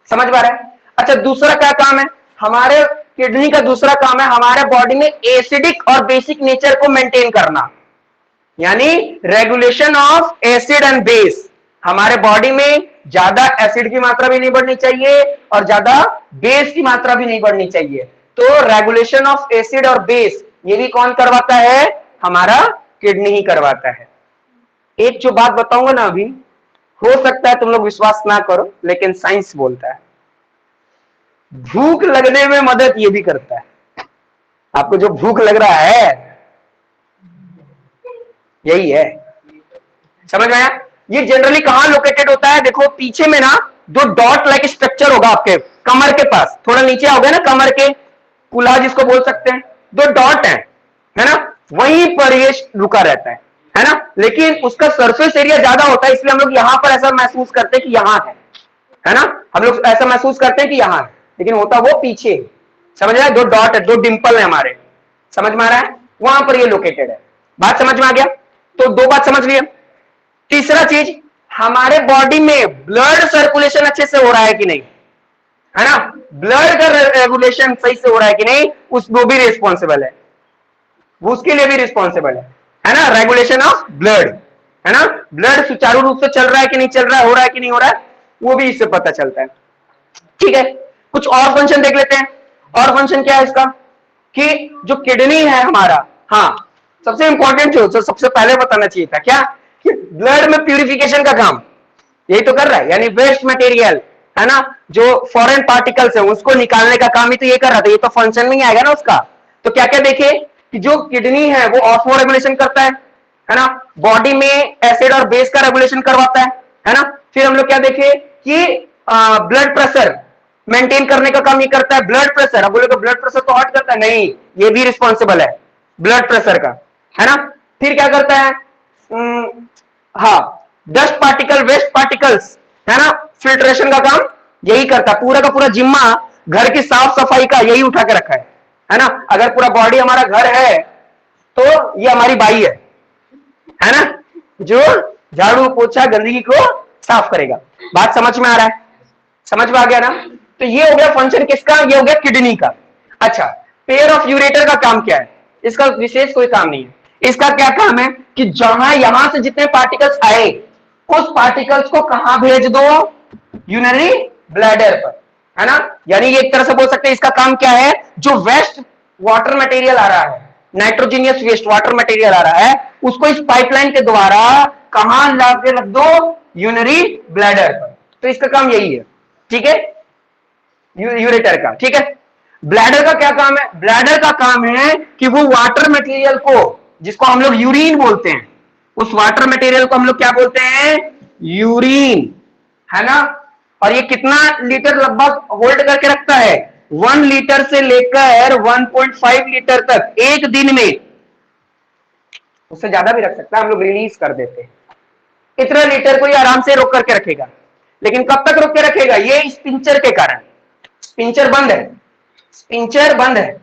समझ पा रहे हैं? अच्छा, दूसरा क्या काम है हमारे किडनी का, दूसरा काम है हमारे बॉडी में एसिडिक और बेसिक नेचर को मेंटेन करना, यानी regulation of acid and base. हमारे बॉडी में ज्यादा एसिड की मात्रा भी नहीं बढ़नी चाहिए और ज्यादा बेस की मात्रा भी नहीं बढ़नी चाहिए। तो रेगुलेशन ऑफ एसिड और बेस ये भी कौन करवाता है, हमारा किडनी ही करवाता है। एक जो बात बताऊंगा ना अभी, हो सकता है तुम लोग विश्वास ना करो लेकिन साइंस बोलता है, भूख लगने में मदद ये भी करता है। आपको जो भूख लग रहा है यही है, समझ में आया? ये जनरली कहां लोकेटेड होता है, देखो पीछे में ना दो डॉट लाइक स्ट्रक्चर होगा आपके कमर के पास, थोड़ा नीचे आओगे ना कमर के, कुल्हा जिसको बोल सकते हैं, दो डॉट है ना, वहीं पर ये रुका रहता है ना, लेकिन उसका सरफेस एरिया ज्यादा होता है, इसलिए हम लोग यहां पर ऐसा महसूस करते हैं कि यहां है ना, हम लोग ऐसा महसूस करते हैं कि यहां है, लेकिन होता वो पीछे। समझ रहा है? दो डॉट है, दो डिंपल है हमारे, समझ में आ रहा है? वहां पर ये लोकेटेड है। बात समझ में आ गया? तो दो बात समझ लिए। तीसरा चीज, हमारे बॉडी में ब्लड सर्कुलेशन अच्छे से हो रहा है कि नहीं, है ना, ब्लड का रेगुलेशन सही से हो रहा है कि नहीं, वो भी रिस्पॉन्सिबल है, वो उसके लिए भी रिस्पॉन्सिबल है ना, रेगुलेशन ऑफ ब्लड, है ना, ब्लड सुचारू रूप से चल रहा है कि नहीं चल रहा है, हो रहा है कि नहीं हो रहा है, वो भी इससे पता चलता है। ठीक है, कुछ और फंक्शन देख लेते हैं। और फंक्शन क्या है इसका, कि जो किडनी है हमारा, हाँ सबसे इंपॉर्टेंट जो सबसे पहले बताना चाहिए था क्या, कि ब्लड में प्यूरिफिकेशन का काम यही तो कर रहा है, यानी वेस्ट मटेरियल है ना, जो फॉरेन पार्टिकल्स है उसको निकालने का काम ही तो ये कर रहा था, ये तो फंक्शन में ही आएगा ना उसका। तो क्या क्या देखे कि जो किडनी है वो ऑस्मो रेगुलेशन करता है ना, बॉडी में एसिड और बेस का रेगुलेशन करवाता है ना। फिर हम लोग क्या देखे कि ब्लड प्रेशर मेंटेन करने का काम ये करता है, ब्लड प्रेशर। अब बोले ब्लड प्रेशर तो हट करता है, नहीं, ये भी रिस्पॉन्सिबल है ब्लड प्रेशर का, है ना। फिर क्या करता है, हाँ डस्ट पार्टिकल, वेस्ट पार्टिकल्स, है ना, फिल्ट्रेशन का काम यही करता है। पूरा का पूरा जिम्मा घर की साफ सफाई का यही उठा के रखा है ना। अगर पूरा बॉडी हमारा घर है तो ये हमारी बाई है ना, जो झाड़ू पोछा गंदगी को साफ करेगा। बात समझ में आ रहा है? समझ में आ गया ना? तो ये हो गया फंक्शन किसका, ये हो गया किडनी का। अच्छा, पेयर ऑफ यूरेटर का काम क्या है, इसका विशेष कोई काम नहीं है। इसका क्या काम है कि जहां यहां से जितने पार्टिकल्स आए उस पार्टिकल्स को कहां भेज दो, यूरिनरी ब्लैडर पर, है ना। यानी ये एक तरह से बोल सकते हैं इसका काम क्या है, जो वेस्ट वाटर मटेरियल आ रहा है, नाइट्रोजीनियस वेस्ट वाटर मटेरियल आ रहा है, उसको इस पाइपलाइन के द्वारा कहां लाके रख दो, यूरिनरी ब्लैडर पर। तो इसका काम यही है, ठीक है, यूरेटर का, ठीक है। ब्लैडर का क्या काम है, ब्लैडर का काम है कि वो वाटर मटेरियल को, जिसको हम लोग यूरिन बोलते हैं, उस वाटर मटेरियल को हम लोग क्या बोलते हैं, यूरिन, है ना। और ये कितना लीटर लगभग होल्ड करके रखता है, 1 लीटर से लेकर 1.5 लीटर तक एक दिन में, उससे ज्यादा भी रख सकता है, हम लोग रिलीज कर देते हैं। इतना लीटर को ये आराम से रोक करके रखेगा, लेकिन कब तक रोक के रखेगा, ये इस पिंचर के कारण। पिंचर बंद है, पिंचर बंद है,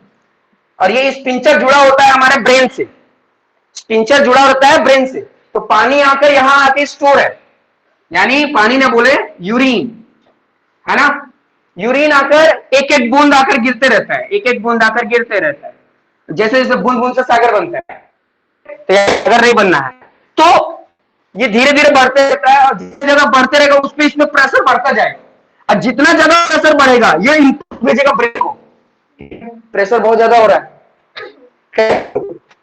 और ये इस पिंचर जुड़ा होता है हमारे ब्रेन से, पिंचर जुड़ा होता है ब्रेन से। तो पानी आकर यहां आके स्टोर है, यानी पानी ने बोले यूरिन, है ना। यूरिन आकर एक एक बूंद आकर गिरते रहता है, एक एक बूंद आकर गिरते रहता है, जैसे जैसे बूंद बूंद से सागर बनता है, तो अगर नहीं बनना है तो ये धीरे धीरे बढ़ते रहता है, और जितनी जगह बढ़ते रहेगा उस पर इसमें प्रेशर बढ़ता जाएगा, और जितना ज्यादा प्रेशर बढ़ेगा ये इनपुट भेजेगा ब्रेन को। प्रेशर बहुत ज्यादा हो रहा है,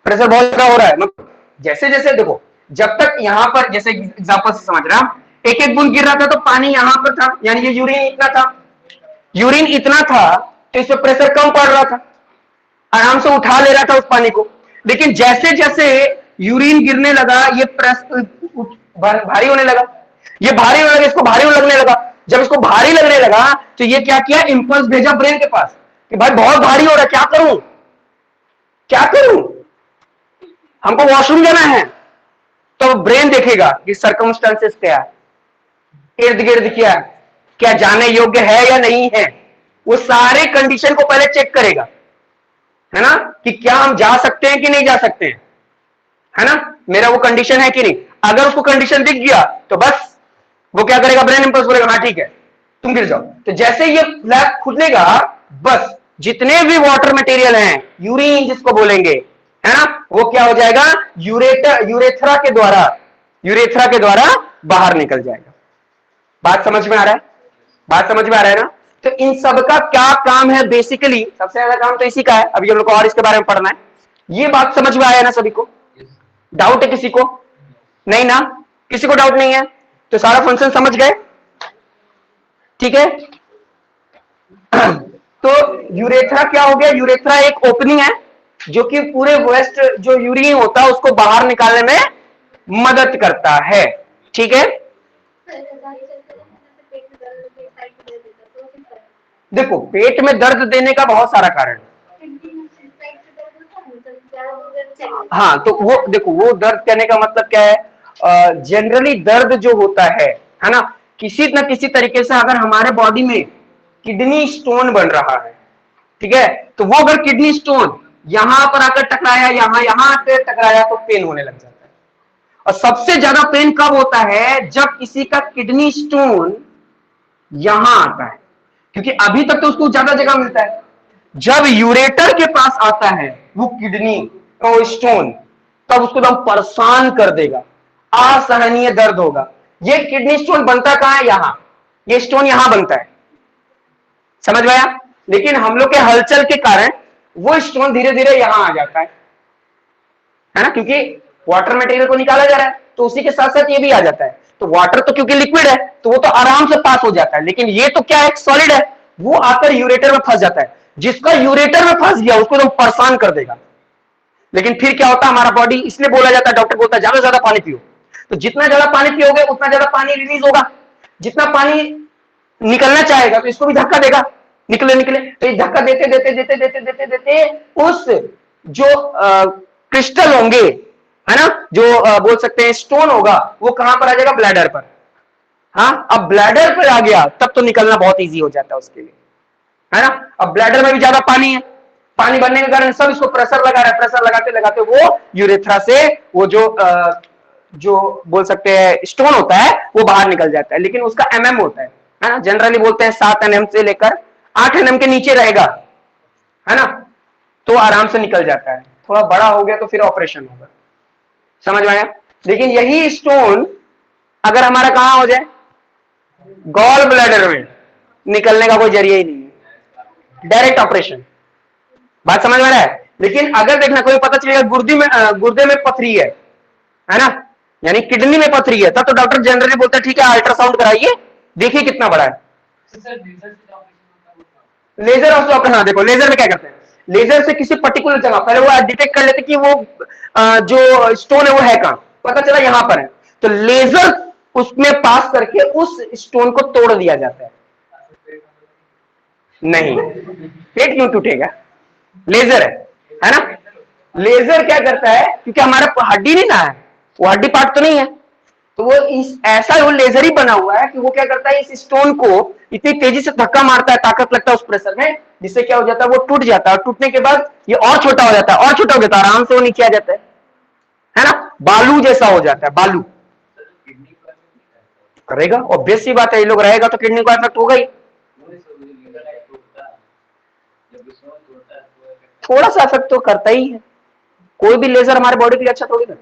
प्रेशर बहुत ज्यादा हो रहा है, मतलब जैसे जैसे देखो, जब तक यहां पर, जैसे एग्जांपल से समझ रहा हूं, एक एक बूंद गिर रहा था तो पानी यहां पर था, यानी ये यूरिन इतना था, यूरिन इतना था, तो इस पर प्रेशर कम पड़ रहा था, आराम से उठा ले रहा था उस पानी को। लेकिन जैसे जैसे यूरिन गिरने लगा, ये भारी होने लगा, ये भारी होने लगा, इसको भारी लगने लगा। जब इसको भारी लगने लगा तो ये क्या किया, इंपल्स भेजा ब्रेन के पास कि भाई बहुत भारी हो रहा है, क्या करूं, क्या करूं, हमको वॉशरूम जाना है। तो ब्रेन देखेगा कि सर्कमस्टेंसेस क्या है, इर्द गिर्द क्या जाने योग्य है या नहीं है, वो सारे कंडीशन को पहले चेक करेगा, है ना, कि क्या हम जा सकते हैं कि नहीं जा सकते हैं, है ना, मेरा वो कंडीशन है कि नहीं। अगर उसको कंडीशन दिख गया तो बस वो क्या करेगा, ब्रेन इंपल्स बोलेगा हाँ ठीक है तुम गिर जाओ। तो जैसे ये फ्लैप खुलेगा, बस जितने भी वाटर मटेरियल हैं, यूरिन जिसको बोलेंगे, है ना, वो क्या हो जाएगा, यूरेथ्रा के द्वारा बाहर निकल जाएगा। बात समझ में आ रहा है, बात समझ में आ रहा है ना। तो इन सब का क्या काम है, बेसिकली सबसे ज्यादा काम तो इसी का है। अभी हम लोग को और इसके बारे में पढ़ना है। ये बात समझ में आया ना सभी को, डाउट है किसी को, नहीं ना, किसी को डाउट नहीं है, तो सारा फंक्शन समझ गए, ठीक है। तो यूरेथ्रा क्या हो गया, यूरेथ्रा एक ओपनिंग है जो कि पूरे वेस्ट जो यूरिन होता है उसको बाहर निकालने में मदद करता है, ठीक है। देखो पेट में दर्द देने का बहुत सारा कारण है, हाँ, तो वो देखो, वो दर्द कहने का मतलब क्या है, जनरली दर्द जो होता है ना, किसी न किसी तरीके से अगर हमारे बॉडी में किडनी स्टोन बन रहा है, ठीक है, तो वो अगर किडनी स्टोन यहां पर आकर टकराया, यहां आकर टकराया, तो पेन होने लग जाता है। और सबसे ज्यादा पेन कब होता है, जब किसी का किडनी स्टोन यहां आता है, क्योंकि अभी तक तो उसको ज्यादा जगह मिलता है। जब यूरेटर के पास आता है वो किडनी को स्टोन, तब उसको एकदम परेशान कर देगा, असहनीय दर्द होगा। ये किडनी स्टोन बनता कहां है, यहां, ये स्टोन यहां बनता है, समझ में आया। लेकिन हम लोग के हलचल के कारण वो स्टोन धीरे धीरे यहां आ जाता है ना, क्योंकि वाटर मटेरियल को निकाला जा रहा है, तो उसी के साथ साथ ये भी आ जाता है। तो वाटर तो क्योंकि लिक्विड है तो वो तो आराम से पास हो जाता है, लेकिन ये तो क्या है, सॉलिड है, वो आकर यूरेटर में फंस जाता है। जिसका यूरेटर में फंस गया उसको तो परेशान कर देगा। लेकिन फिर क्या होता है, हमारा बॉडी, इसलिए बोला जाता है, डॉक्टर बोलता है ज्यादा से ज्यादा पानी पियो। तो जितना ज्यादा पानी पियोगे उतना ज्यादा पानी रिलीज होगा, जितना पानी निकलना चाहेगा तो इसको भी धक्का देगा, निकले निकले। तो ये धक्का देते देते देते देते देते देते उस जो क्रिस्टल होंगे, है ना, जो बोल सकते हैं स्टोन होगा, वो कहां पर आ जाएगा, ब्लैडर पर। हाँ, अब ब्लैडर पर आ गया तब तो निकलना बहुत इजी हो जाता है उसके लिए, है ना। अब ब्लैडर में भी ज्यादा पानी है, पानी बनने के कारण सब इसको प्रेशर लगा रहा है, प्रेशर लगाते लगाते वो यूरेथ्रा से वो जो बोल सकते हैं स्टोन होता है वो बाहर निकल जाता है। लेकिन उसका एमएम होता है ना, जनरली बोलते हैं 7 एमएम से लेकर 8 एमएम के नीचे रहेगा, है ना, तो आराम से निकल जाता है। थोड़ा बड़ा हो गया तो फिर ऑपरेशन होगा, समझ में आया। लेकिन यही स्टोन अगर हमारा कहां हो जाए, गॉल ब्लैडर में, निकलने का कोई जरिया ही नहीं है, डायरेक्ट ऑपरेशन। बात समझ में आ रहा है? लेकिन अगर देखना कोई पता चलेगा गुर्दे में पथरी है ना, यानी किडनी में पथरी है, तब तो डॉक्टर जनरली बोलता है ठीक है अल्ट्रासाउंड कराइए, देखिए कितना बड़ा है। लेजर ऑप्शन, हाँ देखो लेजर में क्या करते हैं, लेजर से किसी पर्टिकुलर जगह पहले वो डिटेक्ट कर लेते कि वो जो स्टोन है वो है कहां, पता चला यहां पर है, तो लेजर उसमें पास करके उस स्टोन को तोड़ दिया जाता है। नहीं, पेट क्यों टूटेगा, लेजर है ना। लेजर क्या करता है, क्योंकि हमारा हड्डी नहीं ना है, वो हड्डी पार्ट तो नहीं है, तो वो इस ऐसा वो लेजर ही बना हुआ है कि वो क्या करता है, इस स्टोन को इतनी तेजी से धक्का मारता है, ताकत लगता है उस प्रेशर में, जिससे क्या हो जाता है, वो टूट जाता है, और टूटने के बाद ये और छोटा हो जाता है, और छोटा हो जाता है, आराम से वो नीचे आ जाता है ना, बालू जैसा हो जाता है, बालू करेगा, ऑब्वियस सी बात है, ये लोग रहेगा तो किडनी को इफेक्ट होगा ही, थोड़ा सा इफेक्ट तो करता ही है, कोई भी लेजर हमारे बॉडी के लिए अच्छा थोड़ी ना,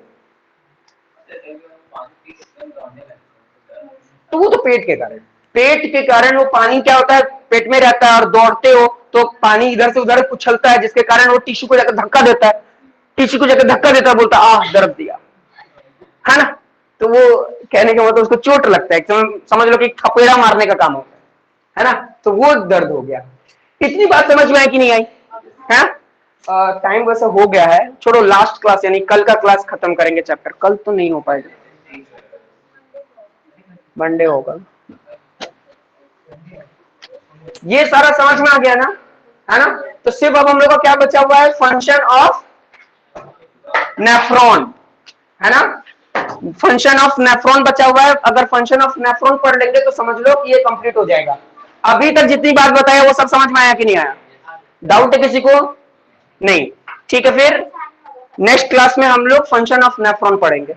तो वो तो पेट के कारण, पेट के कारण वो पानी क्या होता है, पेट में रहता है और दौड़ते हो तो पानी इधर से उधर उछलता है, जिसके कारण वो टिश्यू को जाकर धक्का देता है, टिश्यू को जाकर धक्का देता है, बोलता है दर्द दिया, है ना, तो वो कहने का मतलब उसको चोट लगता है, समझ लो कि थपेड़ा मारने का काम होता है ना, तो वो दर्द हो गया। इतनी बात समझ में आई कि नहीं आई है? टाइम वैसे हो गया है, छोड़ो, लास्ट क्लास यानी कल का क्लास खत्म करेंगे चैप्टर, कल तो नहीं हो पाएगा, मंडे होगा। ये सारा समझ में आ गया ना, है ना, तो सिर्फ अब हम लोग का क्या बचा हुआ है, फंक्शन ऑफ नेफ्रॉन, है ना, फंक्शन ऑफ नेफ्रॉन बचा हुआ है, अगर फंक्शन ऑफ नेफ्रॉन पढ़ लेंगे तो समझ लो कि ये कंप्लीट हो जाएगा। अभी तक जितनी बात बताया वो सब समझ में आया कि नहीं आया, डाउट है किसी को? नहीं, ठीक है, फिर नेक्स्ट क्लास में हम लोग फंक्शन ऑफ नेफ्रॉन पढ़ेंगे।